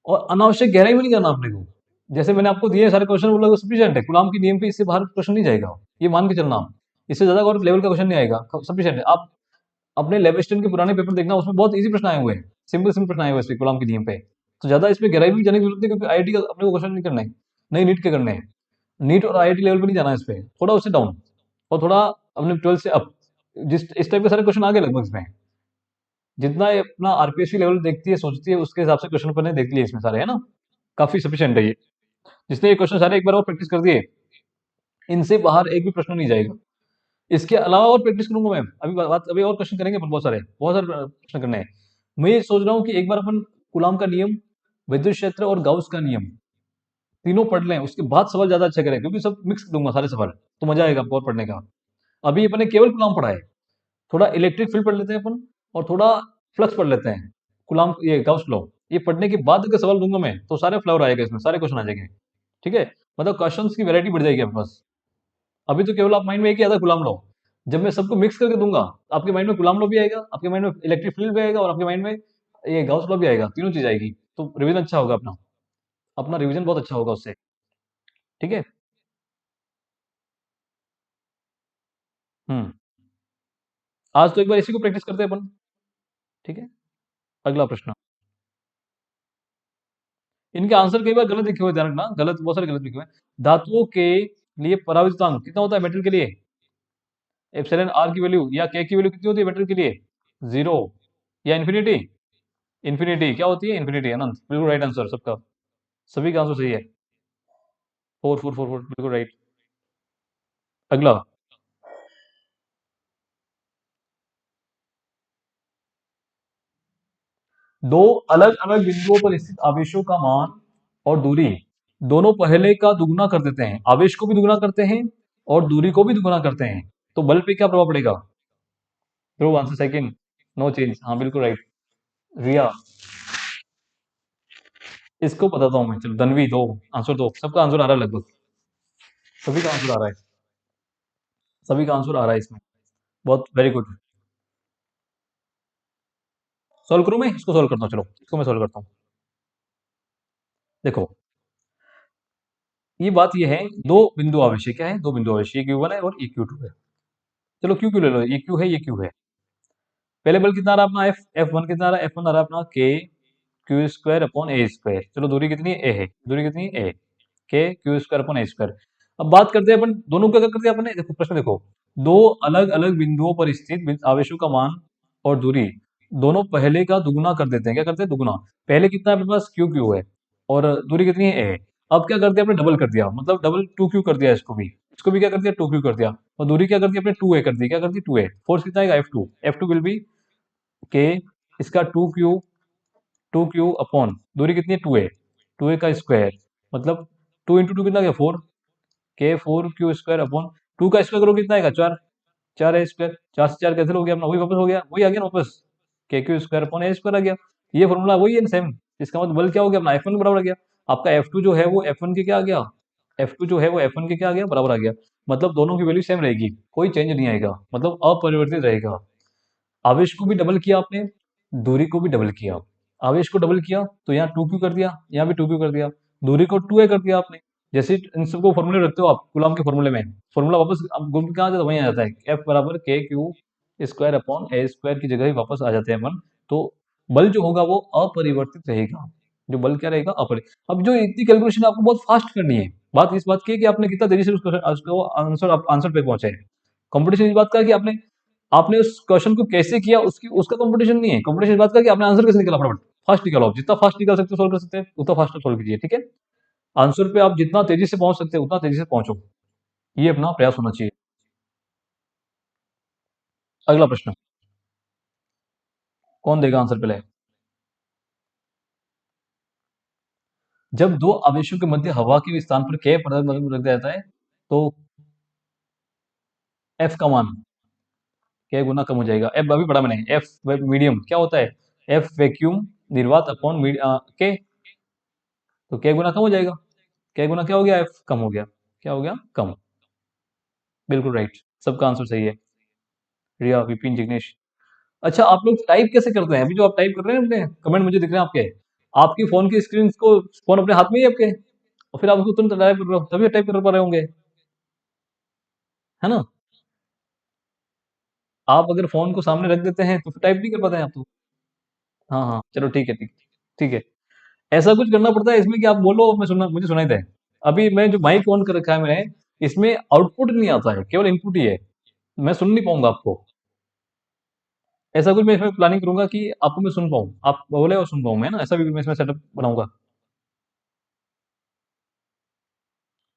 और अनावश्यक गहराई में नहीं जाना आपने को, जैसे मैंने आपको दिए सारे क्वेश्चन, बोला सफिशियंट है, गुलाम के नियम पे इससे बाहर क्वेश्चन नहीं जाएगा, ये मान के चलना आप। इससे ज्यादा और लेवल का क्वेश्चन नहीं आएगा, सफिशियंट है। आप अपने लेवेस्टन के पुराने पेपर देखना, उसमें बहुत इजी प्रश्न आए हुए हैं, सिंपल सिंपल प्रश्न आए हुए हैं गुलाम के नियम पे। तो ज्यादा इसमें गहराई में जाने की जरूरत नहीं, क्योंकि आईआईटी का अपने को क्वेश्चन नहीं करना है, नहीं नीट के करने हैं। नीट और आईआईटी लेवल पे नहीं जाना है इस पे, थोड़ा उससे डाउन, और थोड़ा अपने 12 से अप, जिस इस टाइप के सारे क्वेश्चन आ गए लगभग इसमें। जितना ये अपना आरपीएससी लेवल देखती है, सोचती है, उसके हिसाब से क्वेश्चन अपने देख लिए इसमें सारे, है ना, काफी सफिशियंट है ये। जिसने ये क्वेश्चन सारे एक बार और प्रैक्टिस कर दिए, इनसे बाहर एक भी प्रश्न नहीं जाएगा। इसके अलावा और प्रैक्टिस करूंगा मैं, अभी और क्वेश्चन करेंगे अपन, बहुत सारे प्रश्न करने हैं। मैं ये सोच रहा हूँ कि एक बार अपन कूलाम का नियम, विद्युत क्षेत्र और गाउस का नियम तीनों पढ़ लें, उसके बाद सवाल ज्यादा अच्छा करें, क्योंकि सब मिक्स दूंगा सारे सवाल, तो मजा आएगा आपको और पढ़ने का। अभी अपने केवल कूलाम पढ़ा है, थोड़ा इलेक्ट्रिक फील्ड पढ़ लेते हैं अपन, और थोड़ा फ्लक्स पढ़ लेते हैं, कूलाम ये गाउस लॉ, ये पढ़ने के बाद अगर सवाल दूंगा मैं, तो सारे फ्लावर आएगा इसमें, सारे क्वेश्चन आ जाएंगे। ठीक है, मतलब क्वेश्चंस की वैरायटी बढ़ जाएगी आपके पास। अभी तो केवल आप माइंड में एक ही आता है, गुलाम लो। जब मैं सबको मिक्स करके दूंगा, आपके माइंड में गुलाम लो भी आएगा, आपके माइंड में इलेक्ट्रिक फील्ड भी आएगा, और आपके माइंड में ये गाउस लॉ भी आएगा, तीनों चीज आएगी। तो रिवीजन अच्छा होगा अपना, अपना रिवीजन बहुत अच्छा होगा उससे। ठीक है। हम्म, आज तो एक बार इसी को प्रैक्टिस करते हैं अपन। ठीक है, अगला प्रश्न। इनके आंसर कई बार गलत लिखे हुए, ध्यान रखना, गलत, बहुत सारे गलत लिखे हुए हैं। धातुओं के लिए पराविद्युतांक कितना होता है मेटल के लिए, एप्सिलॉन आर की वैल्यू या के की वैल्यू कितनी होती है मेटल के लिए, 0 या इन्फिनिटी। इन्फिनिटी क्या होती है, इन्फिनिटी, अनंत, बिल्कुल राइट आंसर सबका, सभी का आंसर सही है, 4444 बिल्कुल राइट। अगला, दो अलग अलग बिंदुओं पर स्थित आवेशों का मान और दूरी दोनों पहले का दुगुना कर देते हैं, आवेश को भी दुगुना करते हैं और दूरी को भी दुगुना करते हैं, तो बल पे क्या प्रभाव पड़ेगा, ध्रुव आंसर सेकंड, नो चेंज, हाँ बिल्कुल राइट। रिया, इसको बताता हूँ मैं, चलो धनवी दो, आंसर दो, सबका आंसर आ रहा है लगभग, सभी का आंसर आ रहा है, सभी का आंसर आ रहा है इसमें, बहुत वेरी गुड। सॉल्व करूं मैं, इसको सॉल्व करता हूँ, चलो इसको मैं सॉल्व करता हूँ। देखो, ये बात ये है, दो बिंदु आवेश है, क्या है, दो बिंदु आवेश, ये Q1 है और ये Q2 है। चलो क्यू क्यू ले लो, ये क्यू है, ये क्यू है। पहले बल कितना आ रहा है अपना, F1 कितना आ रहा है, F1 आ रहा है अपना के क्यू स्क्वायर अपॉन ए स्क्वायर। चलो दूरी कितनी है, ए है, दूरी कितनी है, ए, के क्यू स्क्वायर अपॉन ए स्क्वायर। अब बात करते हैं अपन दोनों का, क्या करते हैं अपने, देखो प्रश्न देखो, दो अलग अलग बिंदुओं पर स्थित आवेशों का मान और दूरी दोनों पहले का दुगुना कर देते हैं। क्या करते हैं? दुगुना। पहले कितना है अपने पास? क्यू क्यू है, और दूरी कितनी है? ए। अब क्या कर दिया आपने? डबल कर दिया, मतलब डबल टू क्यू कर दिया इसको भी क्या कर दिया? टू क्यू कर दिया। और दूरी क्या कर दी आपने? टू ए कर दी। क्या कर दी? To A. फोर्स कितना आएगा? एफ टू विल बी के, इसका टू क्यू अपॉन दूरी कितनी है? टू ए का स्क्वायर, मतलब टू इंटू टू कितना गया? फोर। के four Q square upon two का स्क्वायर करो कितना आएगा? चार। चार ए स्क्वायर, चार से चार कैंसिल हो गया अपना, वही वापस हो गया, वही आ गया ना वापस। के क्यू स्क्वायर अपॉन ए स्क्वायर आ गया। ये फॉर्मूला वही है सेम। इसका मतलब बल क्या हो गया अपना? एफ वन बराबर आ गया। आपका एफ टू जो है वो एफ वन के क्या आ गया? एफ टू जो है वो एफ वन के क्या आ गया? बराबर आ गया। मतलब दोनों की वैल्यू सेम रहेगी, कोई चेंज नहीं आएगा, मतलब अपरिवर्तित रहेगा। आवेश को भी डबल किया आपने, दूरी को भी डबल किया। आवेश को डबल किया तो यहाँ टू क्यू कर दिया, यहाँ भी टू क्यू कर दिया। दूरी को टू ए कर दिया आपने। जैसे इन सबको फॉर्मूले रखते हो आप कूलम के फॉर्मूले में, फॉर्मूला वापस अब घूम के कहाँ आ जाता है? वहीं आ जाता है, एफ बराबर के क्यू स्क्वायर अपॉन ए स्क्वायर की जगह ही वापस आ जाते हैं अपन। तो बल जो होगा वो अपरिवर्तित रहेगा। जो बल क्या रहेगा? अब जो इतनी कैलकुलेशन आपको बहुत फास्ट करनी है, बात इस बात की है कि आपने कितना देरी से उसको आंसर आंसर पे पहुंचे। कंपटीशन इस बात का है कि आपने आपने उस क्वेश्चन को कैसे किया, उसकी उसका कंपटीशन नहीं है। कंपटीशन इस बात का है कि आपने आंसर कैसे निकाला फटाफट। फास्ट निकालो, आप जितना फास्ट निकाल सकते हो, सोल्व कर सकते हैं, उतना फास्ट सोल्व कीजिए, ठीक है। आंसर पे आप जितना तेजी से पहुंच सकते हैं उतना तेजी से पहुंचो, ये अपना प्रयास होना चाहिए। अगला प्रश्न, कौन देगा आंसर पहले? जब दो आवेशों के मध्य हवा के स्थान पर k पदार्थ रख दिया जाता है तो f का मान k गुना कम हो जाएगा। f अभी पढ़ा मैंने, f मीडियम क्या होता है? f वैक्यूम निर्वात अपॉन k, तो k गुना कम हो जाएगा। k गुना क्या हो गया? f कम हो गया। क्या हो गया? कम। बिल्कुल राइट, सबका आंसर सही है। रिया, विपिन, जिग्नेश। अच्छा, आप लोग टाइप कैसे करते हैं? अभी जो आप टाइप कर रहे हैं अपने कमेंट मुझे दिख रहे हैं आपके, आपकी फोन की स्क्रीन को, फोन अपने हाथ में ही है आपके, और फिर आप उसको तुरंत टाइप कर रहे हो, तभी टाइप कर पा रहे होंगे, है ना? आप अगर फोन को सामने रख देते हैं तो फिर टाइप नहीं कर पाते हैं आप तो। हाँ हाँ, चलो ठीक है, ठीक। ठीक है। ऐसा कुछ करना पड़ता है इसमें कि आप बोलो, मैं सुनना, मुझे सुनाई दे। अभी मैं जो माइक ऑन कर रखा है मैंने, इसमें आउटपुट नहीं आता है, केवल इनपुट ही है। मैं सुन नहीं पाऊंगा आपको। ऐसा कुछ मैं इसमें प्लानिंग करूंगा कि आपको मैं सुन पाऊँ, आप बोले और सुन पाऊँ मैं, ना ऐसा भी मैं इसमें सेटअप बनाऊंगा।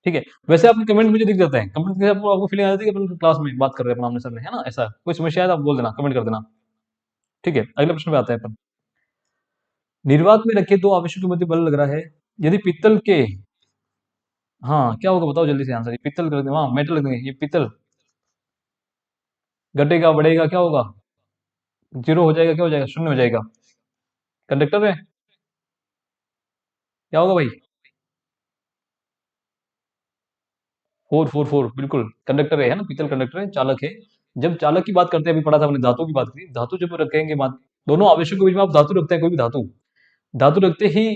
ठीक है। वैसे आपके कमेंट मुझे दिख जाते हैं, कमेंट से आपको फीलिंग आ जाती है कि अपन क्लास में बात कर रहे हैं अपन आमने सामने, है ना? ऐसा कोई समस्या है तो आप बोल देना, कमेंट कर देना। ठीक है, अगले प्रश्न पे आते हैं अपन। निर्वात में रखे दो आवेशों के मध्य बल लग रहा है, यदि पित्तल के, हाँ क्या होगा बताओ जल्दी से आंसर। ये पित्तल कर दे, हाँ मेटल रख देंगे, ये पित्तल घटेगा बढ़ेगा क्या होगा? जीरो हो जाएगा, क्या हो जाएगा? शून्य हो जाएगा। कंडक्टर है, क्या होगा भाई? फोर फोर फोर, बिल्कुल कंडक्टर है ना, पित्तल कंडक्टर है, चालक है। जब चालक की बात करते हैं, अभी पढ़ा था हमने, धातु की बात करी, धातु जब रखेंगे बात, दोनों आवेशों के बीच में आप धातु रखते हैं, कोई भी धातु, धातु रखते ही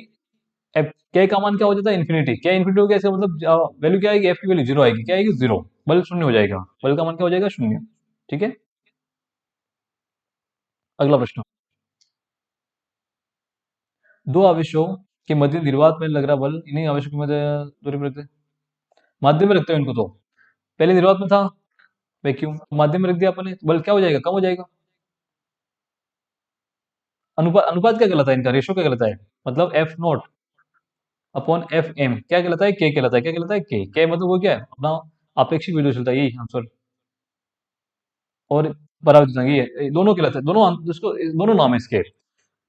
एफ के का मान क्या हो जाता है? इन्फिनिटी। क्या इन्फिनिटी हो गया? इसका मतलब वैल्यू क्या आएगी? एफ की वैल्यू जीरो आएगी। क्या आएगी? जीरो। बल शून्य हो जाएगा, बल का मान क्या हो जाएगा? शून्य। ठीक है। अगला प्रश्न, दो आवेशों के मध्य निर्वात में लग रहा बल, इन्हीं आवेशों के मध्य दूरी पर रखते, माध्यम में रखते हो इनको तो। पहले निर्वात में था वैक्यूम, माध्यम में रख दिया अपने, बल क्या हो जाएगा? कम हो जाएगा। अनुपात, अनुपात क्या कहलाता है इनका? रेशो क्या कहलाता है? मतलब F naught upon F M क्या कहलाता है? के कहलाता है। क्या कहलाता है? के मतलब वो क्या है अपना? अपेक्षित विद्युत, यही आंसर। और पराविद्युत ये दोनों कहलाते हैं, दोनों इसको, दोनों नाम है इसके।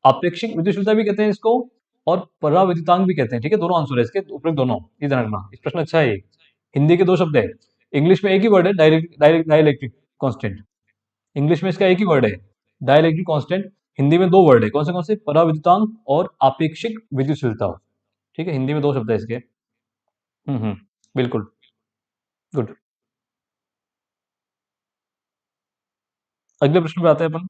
अपेक्षिक विद्युत भी कहते हैं इसको, और पराविद्युतांक भी कहते हैं। ठीक है, दोनों आंसर है इसके, उपयुक्त दोनों। ये ध्यान रखना, इस प्रश्न अच्छा है ये। हिंदी के दो शब्द है, इंग्लिश में एक ही वर्ड है, direct direct dielectric constant. English में इसका एक ही वर्ड है, डाइलेक्ट्रिक कांस्टेंट। हिंदी में दो वर्ड है, कौन से? पराविद्युतांक और आपेक्षिक विद्युतशीलता। ठीक है, हिंदी में दो शब्द है इसके। बिल्कुल। गुड। अगले प्रश्न पे आते हैं अपन।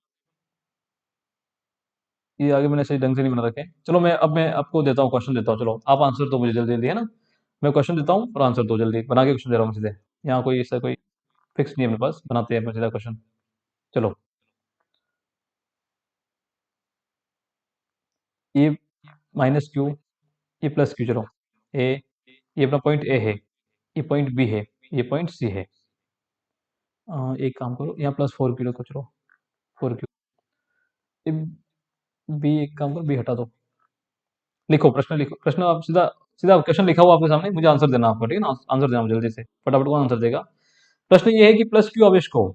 ये आगे मैंने सही ढंग से नहीं बना रखे। चलो मैं आपको देता हूँ, क्वेश्चन देता हूँ, चलो आप आंसर दो मुझे जल्दी जल्दी, है ना? मैं क्वेश्चन देता हूँ और आंसर दो जल्दी, बना के क्वेश्चन दे रहा हूँ सीधे। यहाँ कोई ऐसा कोई फिक्स नहीं है मेरे पास, बनाते हैं अपना सीधा क्वेश्चन। चलो, ये माइनस क्यू, ये प्लस क्यू, चलो ए, ये अपना पॉइंट ए है, ये पॉइंट बी है, ये पॉइंट सी है। एक काम करो, यहाँ प्लस फोर क्यू रखो, चलो फोर क्यू। बी एक काम करो, बी हटा दो। लिखो प्रश्न, लिखो प्रश्न, आप सीधा सीधा क्वेश्चन लिखा हुआ आपके सामने, मुझे आंसर देना आपको, ठीक है ना? आंसर देना जल्दी से, फटाफट कौन आंसर देगा। प्रश्न ये है कि प्लस क्यू आवेश को,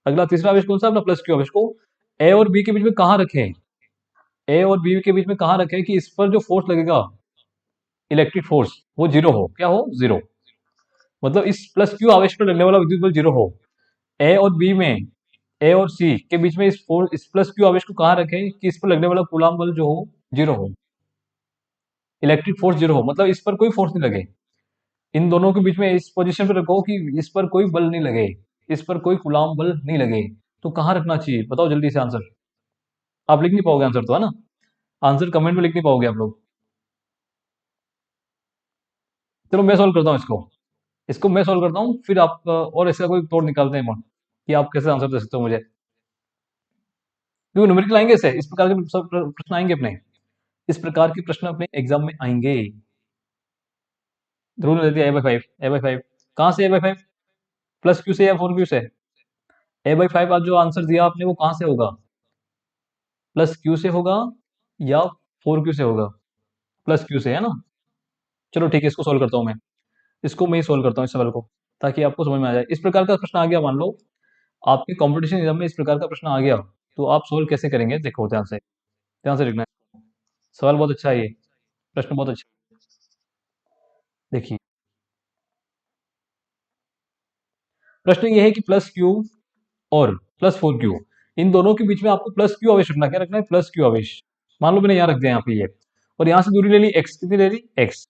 अगला तीसरा आवेश कौन सा अपना, प्लस क्यू आवेश को ए और बी के बीच में कहाँ रखें, ए और बी के बीच में कहाँ रखें कि इस पर जो फोर्स लगेगा, इलेक्ट्रिक फोर्स, वो जीरो हो, क्या हो, जीरो। मतलब इस प्लस क्यू आवेश पर लगने वाला विद्युत बल जीरो हो। ए और बी में, ए और सी के बीच में इस प्लस क्यू आवेश को कहाँ रखें कि इस पर लगने वाला कूलाम बल जो हो जीरो हो, इलेक्ट्रिक फोर्स जीरो हो, मतलब इस पर कोई फोर्स नहीं लगे। इन दोनों के बीच में इस पोजीशन पे रखो कि इस पर कोई बल नहीं लगे, इस पर कोई कूलाम बल नहीं लगे। तो कहाँ रखना चाहिए बताओ जल्दी से आंसर। आप लिख नहीं पाओगे आंसर तो, है ना? आंसर कमेंट में लिख नहीं पाओगे आप लोग। चलो मैं सॉल्व करता हूँ इसको, इसको मैं सॉल्व करता हूँ, फिर आप और इसका कोई तोड़ निकालते हैं हम, कि आप कैसे आंसर दे सकते हो मुझे, क्योंकि न्यूमेरिकल आएंगे इससे, इस प्रकार के सब प्रश्न आएंगे अपने, इस प्रकार के प्रश्न अपने एग्जाम में आएंगे। रूल दे दिया A/5, A/5 कहाँ से A/5, प्लस क्यू से या फोर क्यू से? A/5 आज जो आंसर दिया आपने वो कहाँ से होगा, प्लस क्यू से होगा या फोर क्यू से होगा? प्लस क्यू से, है ना? चलो ठीक है, इसको सोल्व करता हूँ मैं, इसको मैं ही सोल्व करता हूँ इस सवाल को, ताकि आपको समझ में आ जाए। इस प्रकार का प्रश्न आ गया, मान लो आपके कंपटीशन एग्जाम में इस प्रकार का प्रश्न आ गया, तो आप सोल्व कैसे करेंगे, देखो ध्यान से लिखना है। सवाल बहुत अच्छा है ये, प्रश्न बहुत अच्छा है। देखिए, प्रश्न ये है कि प्लस क्यू और प्लस फोर क्यू, इन दोनों के बीच में आपको प्लस क्यू आवेश रखना, क्या रखना है, प्लस क्यू आवेश। मान लो मैंने यहाँ रख दिया, यहाँ पे ये, और यहाँ से दूरी ले ली एक्स, कितनी ले ली, एक्स।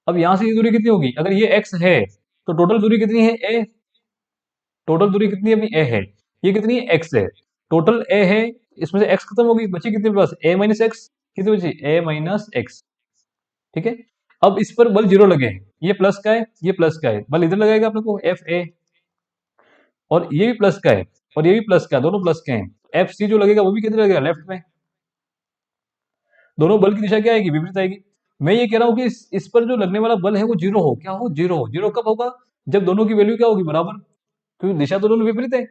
अब यहाँ से ये दूरी कितनी होगी, अगर ये एक्स है तो टोटल दूरी कितनी है, ए। टोटल दूरी कितनी है अपनी, ए है। ये कितनी है, एक्स है। टोटल ए है, इसमें से एक्स खत्म होगी, बची कितनी पास, ए माइनस एक्स। कितनी बची, ए माइनस एक्स। ठीक है। अब इस पर बल जीरो लगे, ये प्लस का है, ये प्लस का है, बल इधर लगेगा अपने को, एफ ए। और ये भी प्लस का है, और ये भी प्लस का है, दोनों प्लस के हैं। एफ सी जो लगेगा वो भी किधर लगेगा, लेफ्ट में। दोनों बल की दिशा क्या आएगी, विपरीत आएगी। मैं ये कह रहा हूं कि इस पर जो लगने वाला बल है वो जीरो हो, क्या हो, जीरो हो। जीरो कब होगा, जब दोनों की वैल्यू क्या होगी, बराबर, क्योंकि दिशा तो दोनों विपरीत है।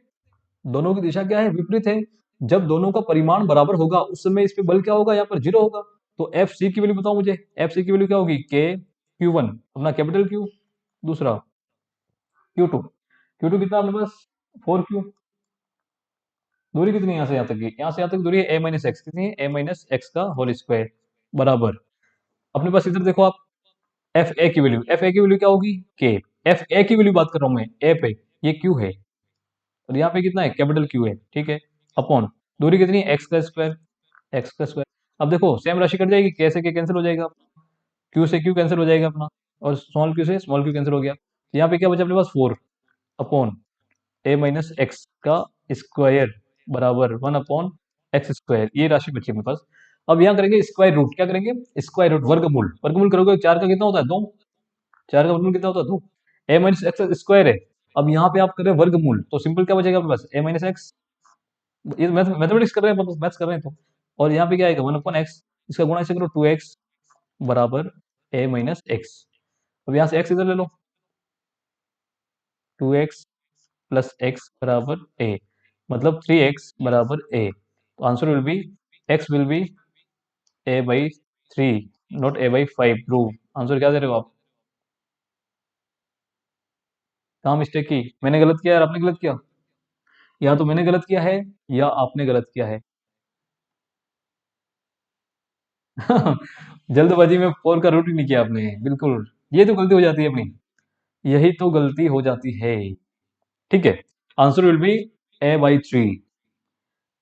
दोनों की दिशा क्या है, विपरीत है। जब दोनों का परिमाण बराबर होगा उस समय इस पे बल क्या होगा, यहाँ पर जीरो होगा। तो एफ सी की वैल्यू बताओ मुझे, एफ सी की वैल्यू क्या होगी, के क्यू वन अपना कैपिटल क्यू, दूसरा क्यू टू, क्यू टू कितना अपने पास, फोर क्यू। दूरी कितनी है यहाँ से यहाँ तक की, यहाँ से यहाँ तक दूरी है ए माइनस एक्स, कितनी है, ए माइनस एक्स का होल स्क्वायर, बराबर। अपने पास इधर देखो आप, एफ ए की वैल्यू, एफ ए की वैल्यू क्या होगी, के। एफ ए की वैल्यू बात कर रहा हूं मैं, ए पे, ये क्यू है, और यहाँ पे कितना है, कैपिटल क्यू है, ठीक है। अपॉन दूरी कितनी है, एक्स का स्क्वायर, एक्स का स्क्वायर। अब देखो सेम राशि कट जाएगी, के से के कैंसिल हो जाएगा, क्यू से क्यू कैंसिल हो जाएगा अपना, और स्मॉल क्यू से स्मॉल क्यू कैंसिल हो गया, तो यहाँ पे क्या बचा अपने पास, फोर अपॉन ए माइनस एक्स का स्क्वायर, बराबर वन अपॉन एक्स स्क्वायर, ये राशि बची अपने पास। अब यहाँ करेंगे स्क्वायर रूट, क्या करेंगे, स्क्वायर रूट, वर्गमूल, वर्गमूल करोगे चार का कितना होता है, दो। चार का वर्गमूल कितना होता है, दो। ए माइनस एक्स स्क्वायर है। अब यहाँ पे आप कर रहे हैं वर्गमूल, तो सिंपल क्या बचेगा आपके पास, ए माइनस एक्स। ये मैथमेटिक्स कर रहे हैं, मैथ्स कर रहे हैं तो। और यहाँ पे क्या आएगा, वन अपॉन एक्स, इसका गुणा इसे करो, टू एक्स बराबर ए माइनस एक्स। अब यहाँ से एक्स इधर ले लो, टू एक्स प्लस एक्स बराबर ए, मतलब थ्री एक्स बराबर ए। तो answer will be, x will be A by three, not a by five. Prove. Answer क्या दे रहे हो आप, कहाँ मिस्टेक की, मैंने गलत किया या आपने गलत किया, या तो मैंने गलत किया है या आपने गलत किया है। जल्दबाजी में फोर का रूट ही नहीं किया आपने, बिल्कुल। ये तो गलती हो जाती है अपनी, यही तो गलती हो जाती है। ठीक है, answer will be A by three.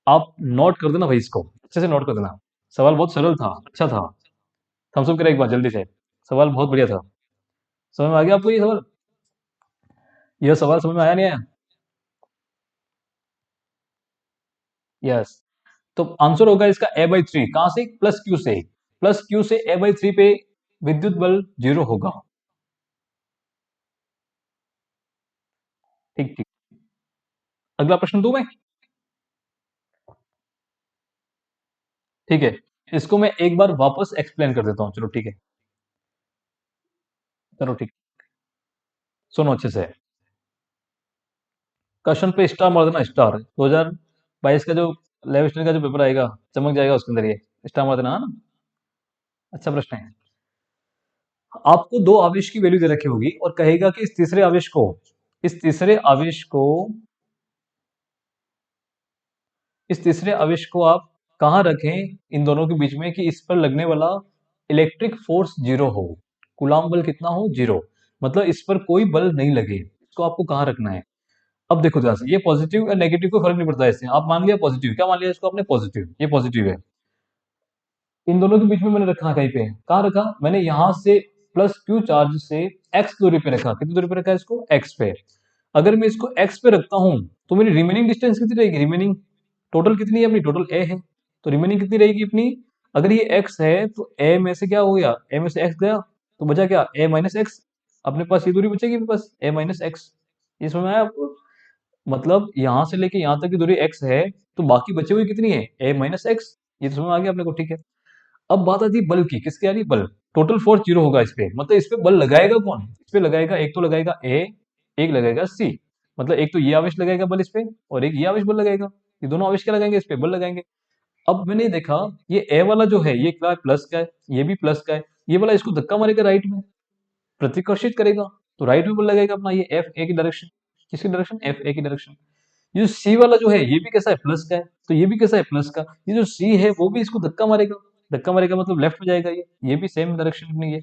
आप नोट कर देना भाई, इसको अच्छे से नोट कर देना। सवाल बहुत सरल था, अच्छा था। थम्स अप करें एक बार जल्दी से, सवाल बहुत बढ़िया था। समझ में आ गया आपको ये सवाल, यह सवाल समझ में आया नहीं आया? यस। तो आंसर होगा इसका ए बाई थ्री, कहां से, प्लस क्यू से। प्लस क्यू से ए बाई थ्री पे विद्युत बल जीरो होगा। ठीक ठीक। अगला प्रश्न दू मैं, ठीक है। इसको मैं एक बार वापस एक्सप्लेन कर देता हूं, चलो ठीक है। चलो ठीक, सुनो अच्छे से। क्वेश्चन पे स्टार मार देना, स्टार 2022 का जो लेविस्टन का जो पेपर आएगा चमक जाएगा उसके अंदर, ये स्टार मार देना, हाँ ना। अच्छा प्रश्न है। आपको दो आवेश की वैल्यू दे रखी होगी और कहेगा कि इस तीसरे आवेश को इस तीसरे आवेश को आप कहाँ रखें इन दोनों के बीच में कि इस पर लगने वाला इलेक्ट्रिक फोर्स जीरो हो, कूलाम बल कितना हो, जीरो, मतलब इस पर कोई बल नहीं लगे, इसको आपको कहाँ रखना है। अब देखो ध्यान से, ये पॉजिटिव या नेगेटिव को फर्क नहीं पड़ता है इससे, आप मान लिया पॉजिटिव, क्या मान लिया इसको आपने, पॉजिटिव, ये पॉजिटिव है। इन दोनों के बीच में मैंने रखा कहीं पे, कहाँ रखा मैंने, यहां से प्लस क्यू चार्ज से एक्स दूरी पे रखा, कितनी दूरी पे रखा है इसको, एक्स पे। अगर मैं इसको एक्स पे रखता हूं तो मेरी रिमेनिंग डिस्टेंस कितनी रहेगी, रिमेनिंग टोटल कितनी है अपनी, टोटल ए है, तो रिमेनिंग कितनी रहेगी अपनी, अगर ये एक्स है तो ए में से क्या हो गया, ए में से एक्स गया, तो बचा क्या, ए माइनस एक्स, अपने पास ये दूरी बचेगी मेरे पास, ए माइनस एक्स। ये समझ में आया आपको, मतलब यहां से लेके यहां तक की दूरी एक्स है, तो बाकी बचे हुए कितनी है, ए माइनस एक्स। ये तो समझ में आ गया अपने को, ठीक है। अब बात आती है बल की, किसकी आ रही है, बल, टोटल फोर्स जीरो होगा इस पे, मतलब इस पे बल लगाएगा कौन, इस पे लगाएगा, एक तो लगाएगा ए, एक लगेगा सी, मतलब एक तो ये आवेश लगेगा बल इस पे और एक ये आवेश बल लगेगा, ये दोनों आवेश क्या लगाएंगे, इस पे बल लगाएंगे। अब मैंने देखा ये ए वाला जो है ये क्या है, प्लस का है, ये भी प्लस का है, ये वाला इसको धक्का मारेगा राइट में, प्रतिकर्षित करेगा, तो राइट में बल लगेगा अपना, ये एफ ए की डायरेक्शन, किसकी डायरेक्शन, एफ ए की डायरेक्शन। ये जो सी वाला जो है ये भी कैसा है, प्लस का है, तो ये भी कैसा है, प्लस का, ये जो सी है वो भी इसको धक्का मारेगा, धक्का मारेगा मतलब लेफ्ट में जाएगा, ये भी सेम डायरेक्शन में,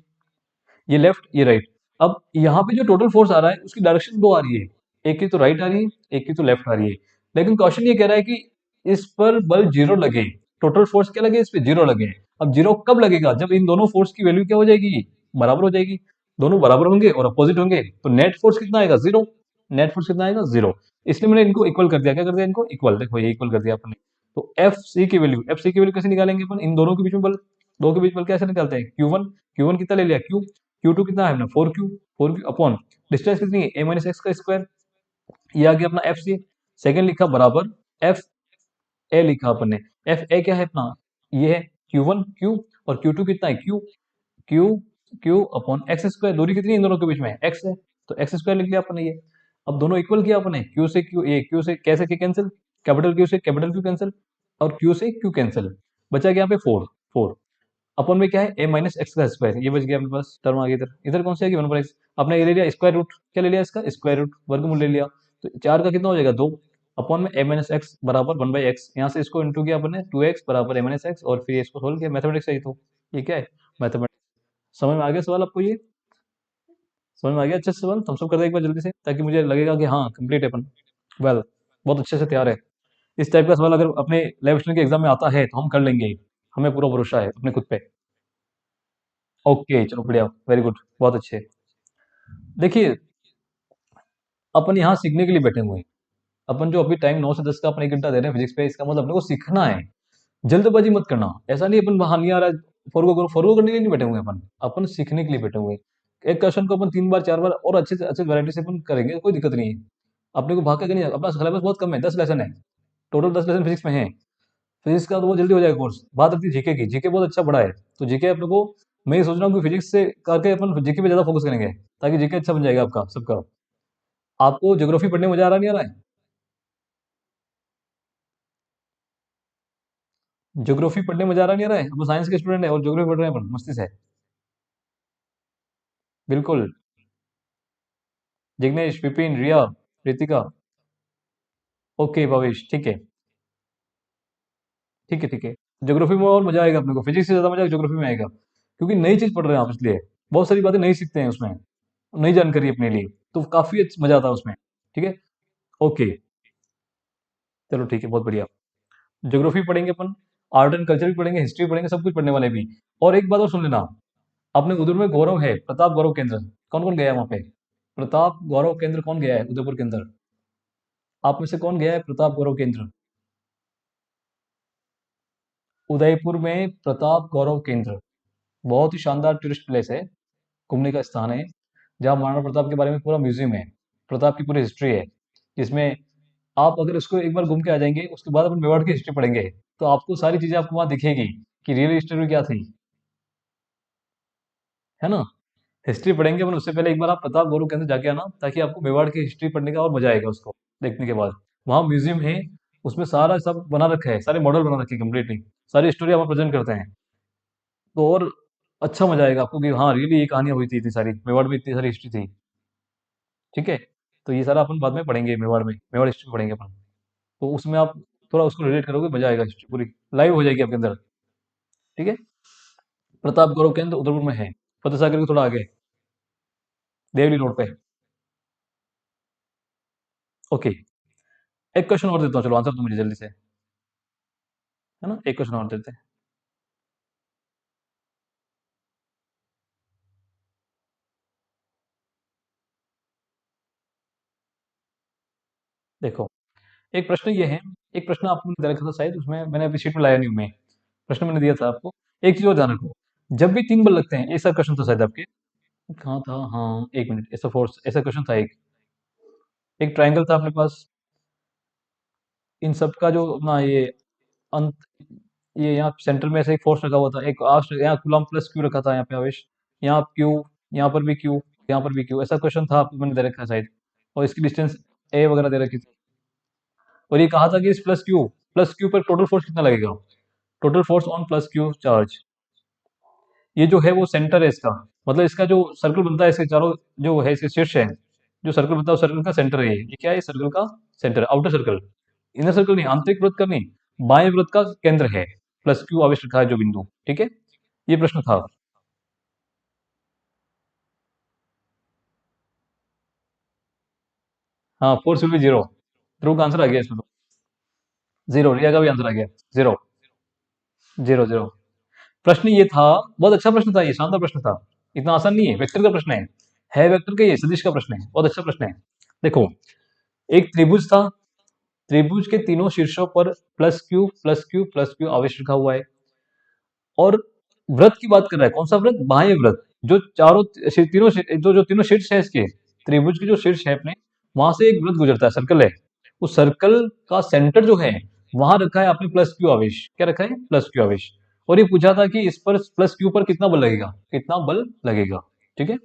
ये लेफ्ट ये राइट। अब यहाँ पे जो टोटल फोर्स आ रहा है उसकी डायरेक्शन दो आ रही है, एक की तो राइट आ रही है, एक की तो लेफ्ट आ रही है, लेकिन क्वेश्चन ये कह रहा है कि इस पर बल जीरो लगे, टोटल फोर्स क्या लगे, इस पे जीरो लगे। अब जीरो कब लगेगा, जब इन दोनों फोर्स की वैल्यू क्या हो जाएगी, बराबर हो जाएगी, दोनों बराबर होंगे और अपोजिट होंगे, तो नेट फोर्स कितना आएगा, जीरो, नेट फोर्स कितना आएगा, जीरो। इसलिए मैंने इनको इक्वल कर दिया, क्या कर दिया इनको इक्वल, देखो ये इक्वल कर दिया आपने। तो एफ सी की वैल्यू कैसे निकालेंगे अपन, इन दोनों के बीच में बल, दो के बीच बल कैसे निकालते हैं, क्यू वन कितना ले लिया, क्यू टू कितना है अपना, फोर क्यू अपॉन डिस्टेंस कितनी है, ए माइनस एक्स का स्क्वायर, ये आ गया अपना एफ सी। सेकेंड लिखा बराबर एफ ए लिखा अपन ने, एफ ए क्या है अपना, ये है क्यू और क्यू टू कितना है, Q Q upon x square, दूरी कितनी है इन दोनों के बीच में, एक्स है, तो एक्स स्क्वायर लिख लिया अपने ये। अब दोनों इक्वल किया अपने, क्यू से क्यू, ए क्यू से कैसे के कैंसिल, कैपिटल क्यू से कैपिटल क्यू कैंसिल और क्यू से क्यू कैंसिल, बचा गया यहाँ पे फोर, फोर अपन में क्या है, ए माइनस एक्स का स्क्वायर, ये बच गया अपने पास, टर्म आ गई इधर, इधर कौन सी आएगी, वन बाई एक्स, आपने ये ले लिया स्क्वायर रूट, क्या ले लिया इसका, स्क्वायर रूट, वर्गमूल ले लिया, तो चार का कितना हो जाएगा, दो, अपॉन में ए माइनस एक्स बराबर वन बाई एक्स, यहाँ से इसको इंटू किया अपन ने, टू एक्स बराबर ए माइनस एक्स, और फिर इसको सोल्व किया, मैथमेटिक्स है ये तो, ये क्या है, मैथमेटिक्स। समझ में आ गया सवाल आपको, ये समझ में आ गया अच्छे से सवाल, हम सब कर दे एक बार जल्दी से, ताकि मुझे लगेगा कि हाँ कंप्लीट है अपन, वेल बहुत अच्छे से तैयार है। इस टाइप का सवाल अगर अपने लेवल स्टूडेंट के एग्जाम में आता है तो हम कर लेंगे, हमें पूरा भरोसा है अपने खुद पे। ओके चलो बढ़िया, वेरी गुड, बहुत अच्छे। देखिए अपन यहाँ सीखने के लिए बैठे हुए हैं, अपन जो अभी टाइम 9 से 10 का अपन 1 घंटा दे रहे हैं फिजिक्स पे, इसका मतलब अपने को सीखना है, जल्दबाजी मत करना, ऐसा नहीं अपन वहां नहीं आ रहा है, फॉरगो करो, फॉरगो करने के लिए नहीं बैठे हुए हैं अपन, अपन सीखने के लिए बैठे हुए हैं। एक क्वेश्चन को अपन 3 बार 4 बार और अच्छे से अच्छे वैरायटी से अपन करेंगे, कोई दिक्कत नहीं है। अपने को भाग के नहीं, अपना सिलेबस बहुत कम है, 10 लेसन है, टोटल 10 लेसन फिजिक्स में है, फिजिक्स का तो वो जल्दी हो जाएगा कोर्स। बात आती है जीके की, जीके बहुत अच्छा पढ़ा है, तो जीके अपने को, मैं ये सोच रहा हूँ कि फिजिक्स से करके अपन जीके पे ज्यादा फोकस करेंगे, ताकि जीके अच्छा बन जाएगा आपका सबका। आपको ज्योग्राफी पढ़ने में मजा आ रहा नहीं आ रहा है, ज्योग्राफी पढ़ने में मजा आ रहा नहीं आ रहा है, अपन साइंस के स्टूडेंट है और ज्योग्राफी पढ़ रहे हैं अपन मस्ती से, बिल्कुल। जिग्नेश, विपिन, रिया, रितिका, ओके भवेश, ठीक है, ठीक है, ठीक है। ज्योग्राफी में और मजा आएगा अपने को, फिजिक्स से ज्यादा मजा ज्योग्राफी में आएगा, क्योंकि नई चीज पढ़ रहे हैं आप, इसलिए बहुत सारी बातें नई सीखते हैं उसमें, नई जानकारी अपने लिए, तो काफी अच्छा मजा आता है उसमें, ठीक है। ओके चलो ठीक है, बहुत बढ़िया। ज्योग्राफी पढ़ेंगे अपन, आर्ट एंड कल्चर भी पढ़ेंगे, हिस्ट्री पढ़ेंगे, सब कुछ पढ़ने वाले भी। और एक बात और सुन लेना, अपने उधर में गौरव है, प्रताप गौरव केंद्र, कौन कौन गया है वहां पे, प्रताप गौरव केंद्र कौन गया है उदयपुर के अंदर, आप में से कौन गया है प्रताप गौरव केंद्र, उदयपुर में प्रताप गौरव केंद्र, बहुत ही शानदार टूरिस्ट प्लेस है, घूमने का स्थान है, जहाँ महाराणा प्रताप के बारे में पूरा म्यूजियम है, प्रताप की पूरी हिस्ट्री है, जिसमें आप अगर उसको एक बार घूम के आ जाएंगे, उसके बाद अपन मेवाड़ की हिस्ट्री पढ़ेंगे, तो आपको सारी चीजें आपको वहां दिखेगी कि रियल हिस्ट्री क्या थी, है ना। हिस्ट्री पढ़ेंगे अपन, उससे पहले एक बार आप प्रताप गौरव केंद्र जाके आना, ताकि आपको मेवाड़ की हिस्ट्री पढ़ने का और मजा आएगा उसको देखने के बाद। वहाँ म्यूजियम है, उसमें सारा सब बना रखा है, सारे मॉडल बना रखे हैं कंप्लीटली, सारी स्टोरी आप प्रेजेंट करते हैं। तो और अच्छा मजा आएगा आपको कि हाँ रियली ये कहानियां हुई थी इतनी सारी, मेवाड़ में इतनी सारी हिस्ट्री थी। ठीक है, तो ये सारा अपन बाद में पढ़ेंगे, मेवाड़ में मेवाड़ हिस्ट्री पढ़ेंगे अपन। तो उसमें आप थोड़ा उसको रिलेट करोगे, मजा आएगा, हिस्ट्री पूरी लाइव हो जाएगी आपके अंदर। ठीक है। प्रतापगढ़ केंद्र उदयपुर में है, फतेह सागर के थोड़ा आगे, देवली रोड पे। ओके, एक क्वेश्चन और देता हूँ, चलो आंसर दो मुझे जल्दी से, है ना, एक क्वेश्चन और देते हैं। देखो, एक प्रश्न ये है, एक प्रश्न आपने दे रखा था शायद, उसमें मैंने अभी शीट में लाया नहीं हूं मैं, प्रश्न मैंने दिया था आपको। एक चीज और ध्यान रखो, जब भी तीन बल लगते हैं, ऐसा क्वेश्चन था शायद आपके, कहाँ था, हाँ एक मिनट, ऐसा फोर्स, ऐसा क्वेश्चन था एक, एक ट्रायंगल था अपने पास, इन सब का जो अपना ये अंत, ये यहाँ सेंटर में ऐसे एक फोर्स रखा हुआ था, एक यहाँ कूलम प्लस क्यू रखा था यहाँ पे आवेश, यहाँ क्यू, यहाँ पर भी क्यू, यहाँ पर भी क्यू, ऐसा क्वेश्चन था आपको मैंने दे रखा है शायद, और इसकी डिस्टेंस ए वगैरह दे रखी थी। और ये कहा था कि इस प्लस क्यू पर टोटल फोर्स कितना लगेगा, total force on plus Q charge. ये जो है वो सेंटर है इसका, मतलब इसका जो सर्कल बनता है इसके चारों, जो है इसके शीर्ष है, जो सर्कल बनता है उस सर्कल का सेंटर है ये क्या है, सर्कल का centre, outer circle, inner circle नहीं, आंतरिक वृत्त का नहीं, बाएं वृत्त का केंद्र है, प्लस क्यू आवेश रखा है जो बिंदु। ठीक है, ये प्रश्न था। हाँ, फोर्स विल बी जीरो, ध्रुव का आंसर आ गया इसमें तो, जीरो, रिया का भी आंसर आ गया, जीरो, जीरो जीरो। प्रश्न ये था, बहुत अच्छा प्रश्न था, ये शानदार प्रश्न था, इतना आसान नहीं है, वेक्टर का प्रश्न है वेक्टर का, ये सदिश का प्रश्न है, बहुत अच्छा प्रश्न है। देखो, एक त्रिभुज था, त्रिभुज के तीनों शीर्षों पर plus Q plus Q plus Q आवेश रखा हुआ है, और व्रत की बात कर रहा है, कौन सा व्रत, बाह्य व्रत, जो चारों तीनों जो तीनों शीर्ष है इसके, त्रिभुज के जो शीर्ष है अपने, वहां से एक व्रत गुजरता है, सर्कल है, उस सर्कल का सेंटर जो है, वहां रखा है आपने प्लस क्यू आवेश, क्या रखा है, प्लस क्यू आवेश। और ये पूछा था कि इस पर प्लस क्यू पर कितना बल लगेगा, कितना बल लगेगा। ठीक है,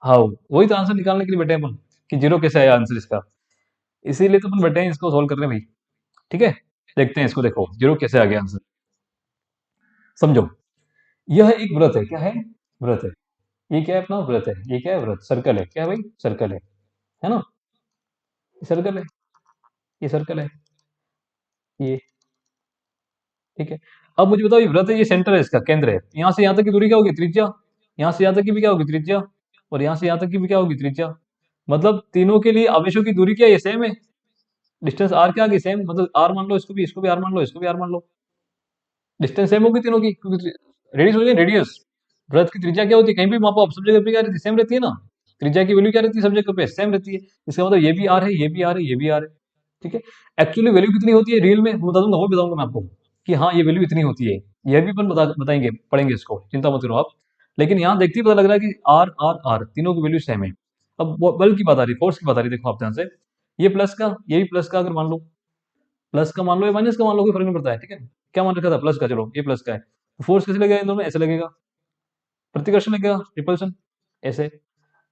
हाँ, वही तो आंसर निकालने के लिए बैठे हैं अपन, कि जीरो कैसे आया आंसर इसका, इसीलिए तो अपन बैठे हैं इसको सोल्व करने भाई। ठीक है, देखते हैं इसको, देखो जीरो कैसे आ गया आंसर, समझो। यह एक व्रत है, क्या है, व्रत है, ये क्या है अपना व्रत है, ये क्या है, व्रत, सर्कल है, क्या है भाई, सर्कल है ना, ये सर्कल है, ये सर्कल है, ये, ठीक है। अब मुझे बताओ, ये व्रत है, ये सेंटर है, इसका केंद्र है, यहाँ से यहाँ तक की दूरी क्या होगी, त्रिज्या, यहाँ से यहाँ तक की भी क्या होगी, त्रिज्या, और यहाँ से यहाँ तक की भी क्या होगी, त्रिज्या। मतलब तीनों के लिए आवेशों की दूरी क्या है, ये सेम है, डिस्टेंस आर क्या आ गई, सेम, मतलब आर मान लो, इसको भी आर मान लो, इसको भी आर मान लो, डिस्टेंस सेम होगी तीनों की, क्योंकि रेडियस हो गई, रेडियस, वृत्त की त्रिज्या क्या होती है, कहीं भी मापो आप, सब जगह पे क्या रहती है, सेम रहती है ना, त्रिज्या की वैल्यू क्या रहती है, सब जगह पे सेम रहती है, इसका मतलब ये भी आर है, ये भी आर है, ये भी आर है। ठीक है, एक्चुअली वैल्यू कितनी होती है रियल में, वो बता दूंगा, वो बताऊंगा मैं आपको, कि हाँ ये वैल्यू इतनी होती है, यह भी अपन बताएंगे, पढ़ेंगे इसको, चिंता मत करो आप। लेकिन यहाँ देखते ही पता लग रहा है कि आर आर आर तीनों की वैल्यू सेम है। अब बल की बात आ रही है, फोर्स की बात आ रही है, देखो आप ध्यान से, ये प्लस का, ये भी प्लस का, अगर मान लो प्लस का मान लो या माइनस का मान लो, कोई फर्क नहीं पड़ता है। ठीक है, क्या मान रखा था, प्लस का, चलो ये प्लस का है, तो फोर्स कैसे लगेगा इन दोनों में, ऐसे लगेगा, प्रतिकर्षण लगेगा, रिपल्सन, ऐसे,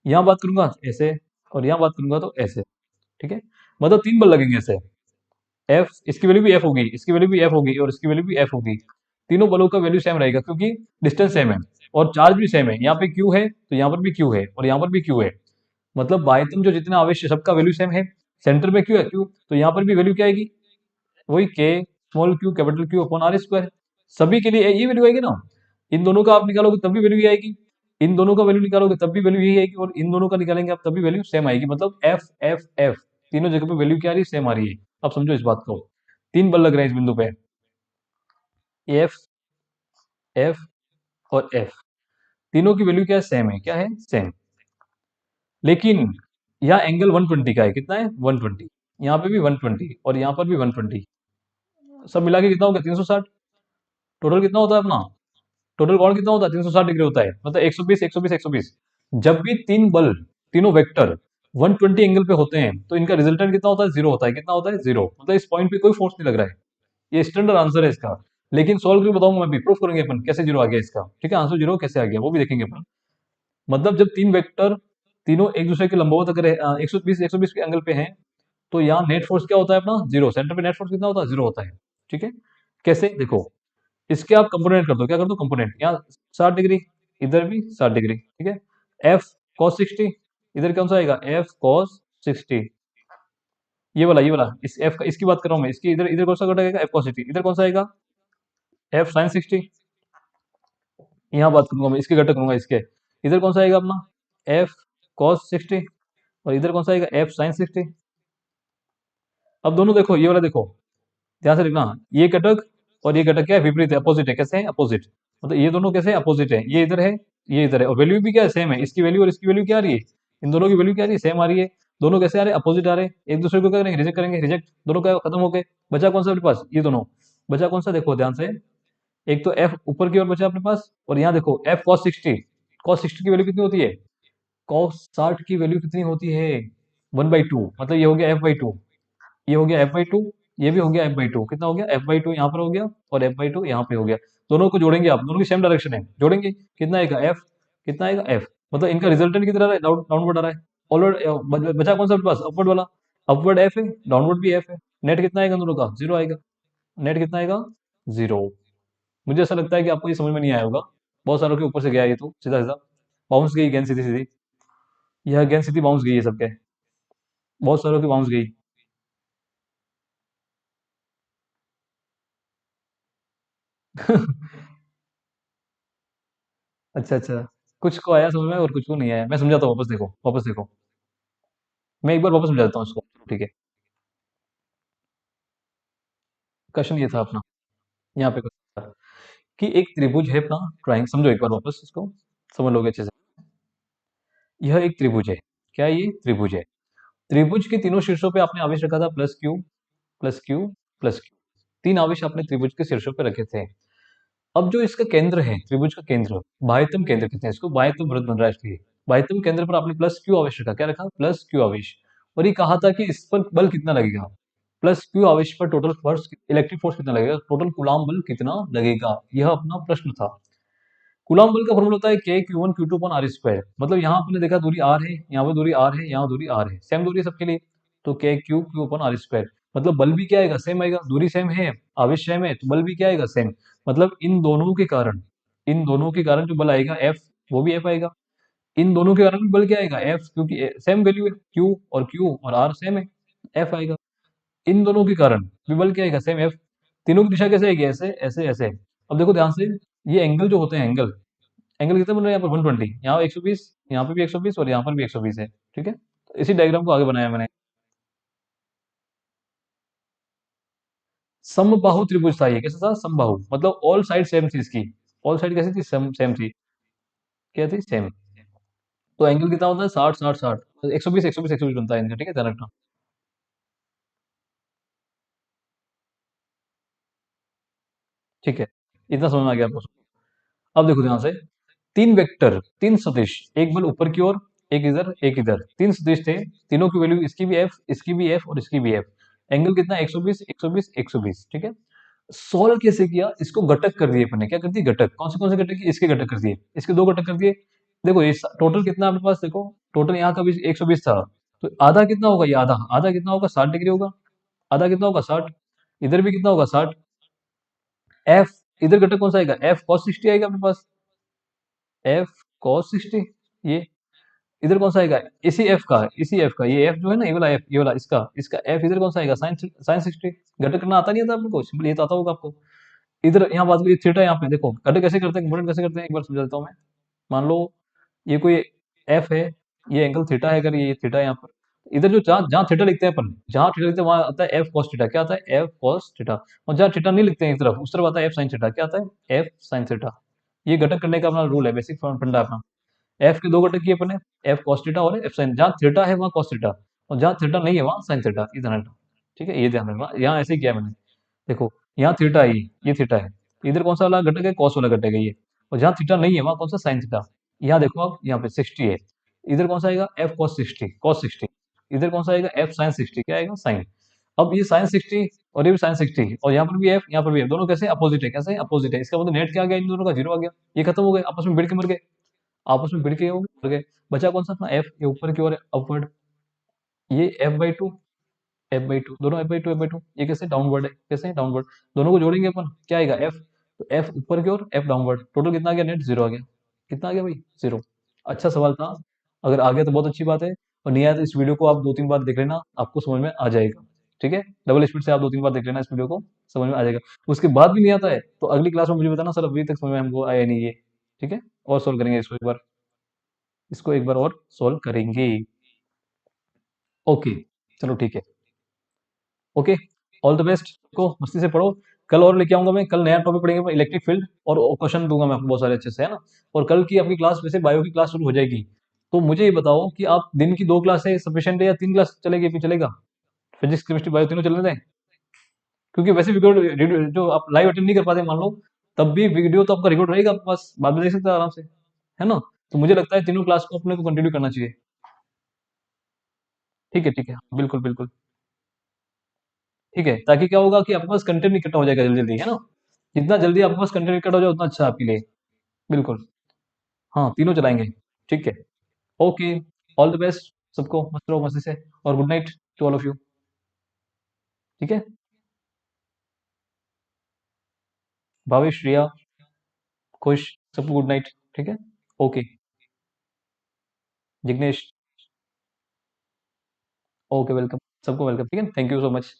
यहाँ बात करूंगा ऐसे, और यहाँ बात करूंगा तो ऐसे। ठीक है, मतलब तीन बल लगेंगे ऐसे, एफ, इसकी वैल्यू भी एफ होगी, इसकी वैल्यू भी एफ होगी, और इसकी वैल्यू भी एफ होगी, तीनों बलों का वैल्यू सेम रहेगा, क्योंकि डिस्टेंस सेम है, और चार्ज भी सेम है, यहाँ पे क्यू है तो यहाँ पर भी क्यू है, और यहाँ पर भी क्यू है, मतलब बाह्यतम जो जितने आवेश है सबका वैल्यू सेम है, सेंटर में क्यू है, क्यू, तो यहाँ पर भी वैल्यू क्या आएगी, वही K small Q capital Q upon R square, सभी के लिए ये वैल्यू आएगी ना, इन दोनों का आप निकालोगे तब भी वैल्यू ये आएगी, इन दोनों का वैल्यू निकालोगे तब भी वैल्यू यही आएगी, और इन दोनों का निकालेंगे आप तब भी वैल्यू सेम आएगी, मतलब एफ एफ एफ, तीनों जगह पे वैल्यू क्या आ रही है, सेम आ रही है। अब समझो इस बात को, तीन बल लग रहे हैं इस बिंदु पे, एफ, एफ और एफ, तीनों की वैल्यू क्या है, सेम है, क्या है, सेम, लेकिन यहाँ एंगल 120 का है, कितना है, 120, यहाँ पे भी 120 और यहाँ पर भी 120, सब मिला के कितना हो गया, 360, टोटल कितना होता है अपना, टोटल कोण कितना होता है, 360 डिग्री होता है, मतलब 120 120 120। जब भी तीन बल, तीनों वेक्टर 120 एंगल पे होते हैं, तो इनका रिजल्टेंट कितना होता है, जीरो होता है, कितना होता है, जीरो, मतलब इस पॉइंट पे कोई फोर्स नहीं लग रहा है, ये स्टैंडर्ड आंसर है इसका। लेकिन सोल्व करके बताऊंगा मैं भी, प्रूफ करेंगे अपन कैसे जीरो आ गया इसका, ठीक है, आंसर जीरो कैसे आ गया वो भी देखेंगे अपन। मतलब जब तीन वेक्टर, तीनों एक दूसरे के लंबवत अगर 120 120 के एंगल पे हैं, तो यहाँ नेट फोर्स क्या होता है अपना, जीरो। सेंटर पे नेट फोर्स कितना होता है, जीरो होता है। ठीक है, कैसे देखो, इसके आप कंपोनेंट कर दो, क्या कर दो कंपोनेंट, यहाँ 60 डिग्री, इधर भी 60 डिग्री, ठीक है। एफ कॉस 60, इधर कौन सा आएगा, एफ कॉस 60, ये वाला इस एफ का, इसकी बात कर रहा हूँ मैं, इसकी इधर इधर कौन सा घटक एफ कॉस 60, इधर कौन सा आएगा एफ साइन 60, यहाँ बात करूंगा मैं, इसके घटक करूंगा इसके, इधर कौन सा आएगा अपना एफ कॉस 60, और इधर कौन सा आएगा एफ साइन 60। अब दोनों देखो, ये वाला देखो, ध्यान से देखना, ये घटक और ये घटक क्या है, विपरीत है, अपोजिट है। कैसे है, अपोजिट, मतलब ये दोनों कैसे अपोजिट है, ये इधर है, ये इधर है, और वैल्यू भी क्या है, सेम है। इसकी वैल्यू और इसकी वैल्यू क्या आ रही है, इन दोनों की वैल्यू क्या आ रही है, सेम आ रही है। दोनों कैसे आ रहे हैं, अपोजिट आ रहे हैं। एक दूसरे को क्या करेंगे, रिजेक्ट करेंगे, रिजेक्ट, दोनों का खत्म हो गए। बचा कौन सा अपने पास, ये दोनों, बचा कौन सा, देखो ध्यान से, एक तो एफ ऊपर की ओर बचा अपने पास, और यहाँ देखो एफ कॉस 60, कॉस 60 की वैल्यू कितनी होती है, कॉस 60 की वैल्यू कितनी होती है, 1/2, मतलब ये हो गया f/2, ये हो गया f/2, ये भी हो गया f/2, कितना हो गया f/2, यहाँ पर हो गया और f/2 यहाँ पे हो गया। दोनों को जोड़ेंगे आप, दोनों की सेम डायरेक्शन है, जोड़ेंगे कितना आएगा f, कितना आएगा f, मतलब इनका रिजल्टेंट कितना आ रहा है, डाउनवर्ड आ रहा है। ऑलरेडी बचा कौन सा अपने पास, अपवर्ड वाला, अपवर्ड f है, डाउनवर्ड भी f है। नेट कितना आएगा दोनों का, जीरो आएगा। नेट कितना आएगा, जीरो। मुझे ऐसा लगता है कि आपको ये समझ में नहीं आया होगा, बहुत सारों के ऊपर से गया ये तो सीधा सीधा, बाउंस गई गेंद सीधी सीधी, यह गेंद सीधी बाउंस गई है सबके, बहुत सारों की बाउंस गई। अच्छा अच्छा, कुछ को आया समझ में और कुछ को नहीं आया, मैं समझाता हूँ, वापस देखो, वापस देखो, मैं एक बार वापस समझा देता हूँ इसको, ठीक है। क्वेश्चन ये था अपना, यहाँ पे क्वेश्चन था कि एक त्रिभुज है अपना, ड्राइंग समझो एक बार वापस इसको, समझ लोगे अच्छे से। यह एक त्रिभुज है, क्या है ये, त्रिभुज है। त्रिभुज के तीनों शीर्षों पे आपने आवेश रखा था plus Q, plus Q, plus Q, तीन आवेश आपने त्रिभुज के शीर्षों पे रखे थे। अब जो इसका केंद्र है, त्रिभुज का केंद्र, बाह्यतम केंद्र कहते हैं इसको, बाह्यतम वृत्त बन रहा है इसलिए, बाह्यतम केंद्र पर आपने प्लस क्यू आवेश रखा, क्या रखा, प्लस क्यू आवेश, और ये कहा था कि इस पर बल कितना लगेगा, प्लस क्यू आवेश पर टोटल फोर्स, इलेक्ट्रिक फोर्स कितना लगेगा, टोटल कूलाम बल कितना लगेगा, यह अपना प्रश्न था। कूलाम बल का फॉर्मूला होता है K Q one Q two upon R square, मतलब यहाँ आपने देखा दूरी आर है, यहाँ पर दूरी आर है, यहाँ दूरी आर है, सेम दूरी है सबके लिए, तो K Q Q upon R square, मतलब बल भी क्या आएगा, सेम आएगा, दूरी सेम है, आवेश सेम है, तो बल भी क्या आएगा, सेम। मतलब इन दोनों के कारण, इन दोनों के कारण जो बल आएगा एफ, वो भी एफ आएगा। इन दोनों के कारण भी बल क्या आएगा, एफ, क्योंकि सेम वैल्यू है, क्यू और आर सेम है, एफ आएगा। इन दोनों के कारण भी बल क्या आएगा, सेम एफ। तीनों की दिशा कैसे आएगी, ऐसे ऐसे ऐसे। अब देखो ध्यान से, ये एंगल जो होते हैं, एंगल, एंगल कितना बन रहा है यहाँ पर, 120, यहाँ 120, यहाँ पे भी 120 और यहाँ पर भी 120 है, ठीक है। तो इसी डायग्राम को आगे बनाया मैंने। समबाहु त्रिभुज था ये, कैसा था, समबाहु, मतलब ऑल साइड सेम थी इसकी, ऑल साइड कैसी थी, सेम सेम थी, क्या थी, सेम। तो एंगल कितना होता है, 60 60 60, 120 120 120 बनता है इनका, ठीक है, ध्यान रखना। ठीक है, इतना समझ में आ गया आपको। अब देखो ध्यान से, तीन वेक्टर, तीन सदिश, एक बल ऊपर की ओर, एक इधर एक इधर, तीन सदिश थे, तीनों की वैल्यू, इसकी भी एफ, इसकी भी एफ और इसकी भी एफ। एंगल कितना, 120 120 120, ठीक है। सोल्व कैसे किया, इसको घटक कर दिए अपने, क्या कर दिए, घटक, कौन से घटक किए, इसके घटक कर दिए, इसके दो घटक कर दिए। देखो ये टोटल कितना अपने पास, देखो टोटल यहाँ का भी 120 था, तो आधा कितना होगा, ये आधा, आधा कितना होगा, 60 डिग्री होगा, आधा कितना होगा, 60, इधर भी कितना होगा, 60। एफ, इधर घटक कौन सा आएगा, एफ कॉस 60 आएगा अपने पास, एफ कॉस 60, ये इधर कौन सा आएगा, इसी एफ का, इसी एफ का, ये एफ जो है ना, ये वाला एफ, ये वाला इसका, इसका एफ इधर कौन सा आएगा, साइन साइन 60। घटक करना आता नहीं था आपको, सिंपल ये तो आता होगा आपको। इधर यहाँ बात, ये थीटा, यहाँ पे देखो घटक कैसे करते हैं, कंपोनेंट कैसे करते हैं, एक बार समझा देता हूँ मैं। मान लो ये कोई एफ है, ये एंगल थीटा है, अगर ये थीटा है यहाँ पर, इधर जो जहाँ जहाँ थीटा लिखते हैं अपन, जहाँ थीटा लिखते हैं वहां आता है एफ कॉस थीटा, क्या आता है, एफ कॉस थीटा। और जहाँ थीटा नहीं लिखते हैं एक तरफ, उस तरफ आता है एफ साइन थीटा, क्या आता है, एफ साइन थीटा। ये घटक करने का अपना रूल है, बेसिक फंडा अपना। एफ के दो घटक किए अपने, एफ कॉस थीटा और एफ साइन, जहाँ थीटा है वहाँ कॉस थीटा, और जहाँ थीटा नहीं है वहाँ साइन थीटा, ये ध्यान रखना, ठीक है, ये ध्यान रखना, यहाँ ऐसे ही किया मैंने। देखो यहाँ थीटा है, ये थीटा है, इधर कौन सा वाला घटक है, कॉस वाला घटक है ये, और जहाँ थीटा नहीं है वहाँ कौन सा, साइन थीटा। यहाँ देखो आप, यहाँ पे 60 है, इधर कौन सा आएगा, एफ कॉस 60, कॉस 60, इधर कौन सा आएगा, एफ साइन 60, क्या आएगा, साइन। अब ये साइन 60 और ये भी साइन 60, और यहाँ पर भी एफ, यहाँ पर भी एफ, दोनों कैसे अपोजिट है, कैसे अपोजिट है, इसका मतलब नेट क्या आ गया, इन दोनों का जीरो आ गया, ये खत्म हो गए, आपस में भिड़ के मर गए, आपस में भिड़ के हो गए। बचा कौन सा अपना एफ, ये ऊपर की ओर अपवर्ड, ये f/2, F/2 दोनों F/2 ये कैसे डाउनवर्ड है, कैसे डाउनवर्ड, दोनों को जोड़ेंगे अपन क्या आएगा F, तो F ऊपर की ओर F डाउनवर्ड, टोटल कितना आ गया, नेट जीरो आ गया, कितना आ गया भाई, जीरो। अच्छा सवाल था, अगर आ गया तो बहुत अच्छी बात है, और नहीं आया तो इस वीडियो को आप 2-3 बार देख लेना, आपको समझ में आ जाएगा। ठीक है, डबल स्पीड से आप 2-3 बार देख लेना, इस वीडियो को समझ में आ जाएगा। उसके बाद भी नहीं आता है तो अगली क्लास में मुझे बताना, सर अभी तक समझ में हमको आया नहीं ये। ठीक है, और सोल्व करेंगे इसको एक बार, इसको एक बार और सोल्व करेंगे। ओके, चलो ठीक है। ओके, ऑल द बेस्ट को मस्ती से पढ़ो। कल और लेके आऊंगा मैं, कल नया टॉपिक पढ़ेंगे इलेक्ट्रिक फील्ड, और क्वेश्चन दूंगा मैं आपको बहुत सारे अच्छे से, है ना। और कल की आपकी क्लास वैसे बायो की क्लास शुरू हो जाएगी, तो मुझे ये बताओ कि आप दिन की 2 क्लासें सफिशिएंट है या 3 क्लास चलेगी, फिर चलेगा, फिजिक्स केमिस्ट्री बायो तीनों चलने दें, क्योंकि वैसे वीडियो जो आप लाइव अटेंड नहीं कर पाते मान लो, तब भी वीडियो तो आपका रिकॉर्ड रहेगा आपके पास, बाद में देख सकते हैं आराम से, है ना। तो मुझे लगता है तीनों क्लास को अपने को कंटिन्यू करना चाहिए। ठीक है, बिल्कुल बिल्कुल। ठीक है, ताकि क्या होगा कि आपके पास कंटेंट इकट्ठा हो जाएगा जल्दी जल्दी, है ना। जितना जल्दी आपके पास कंटेंट इकट्ठा हो जाए उतना अच्छा है आपके लिए। बिल्कुल। हाँ, तीनों चलाएंगे। ठीक है। ओके, ऑल द बेस्ट सबको, मस्त रहो मस्ती से, और good night to all of you. ठीक है, भावेश, रिया, खुश, सबको गुड नाइट। ठीक है। ओके, जिग्नेश, ओके वेलकम, सबको वेलकम, ठीक है, थैंक यू सो मच।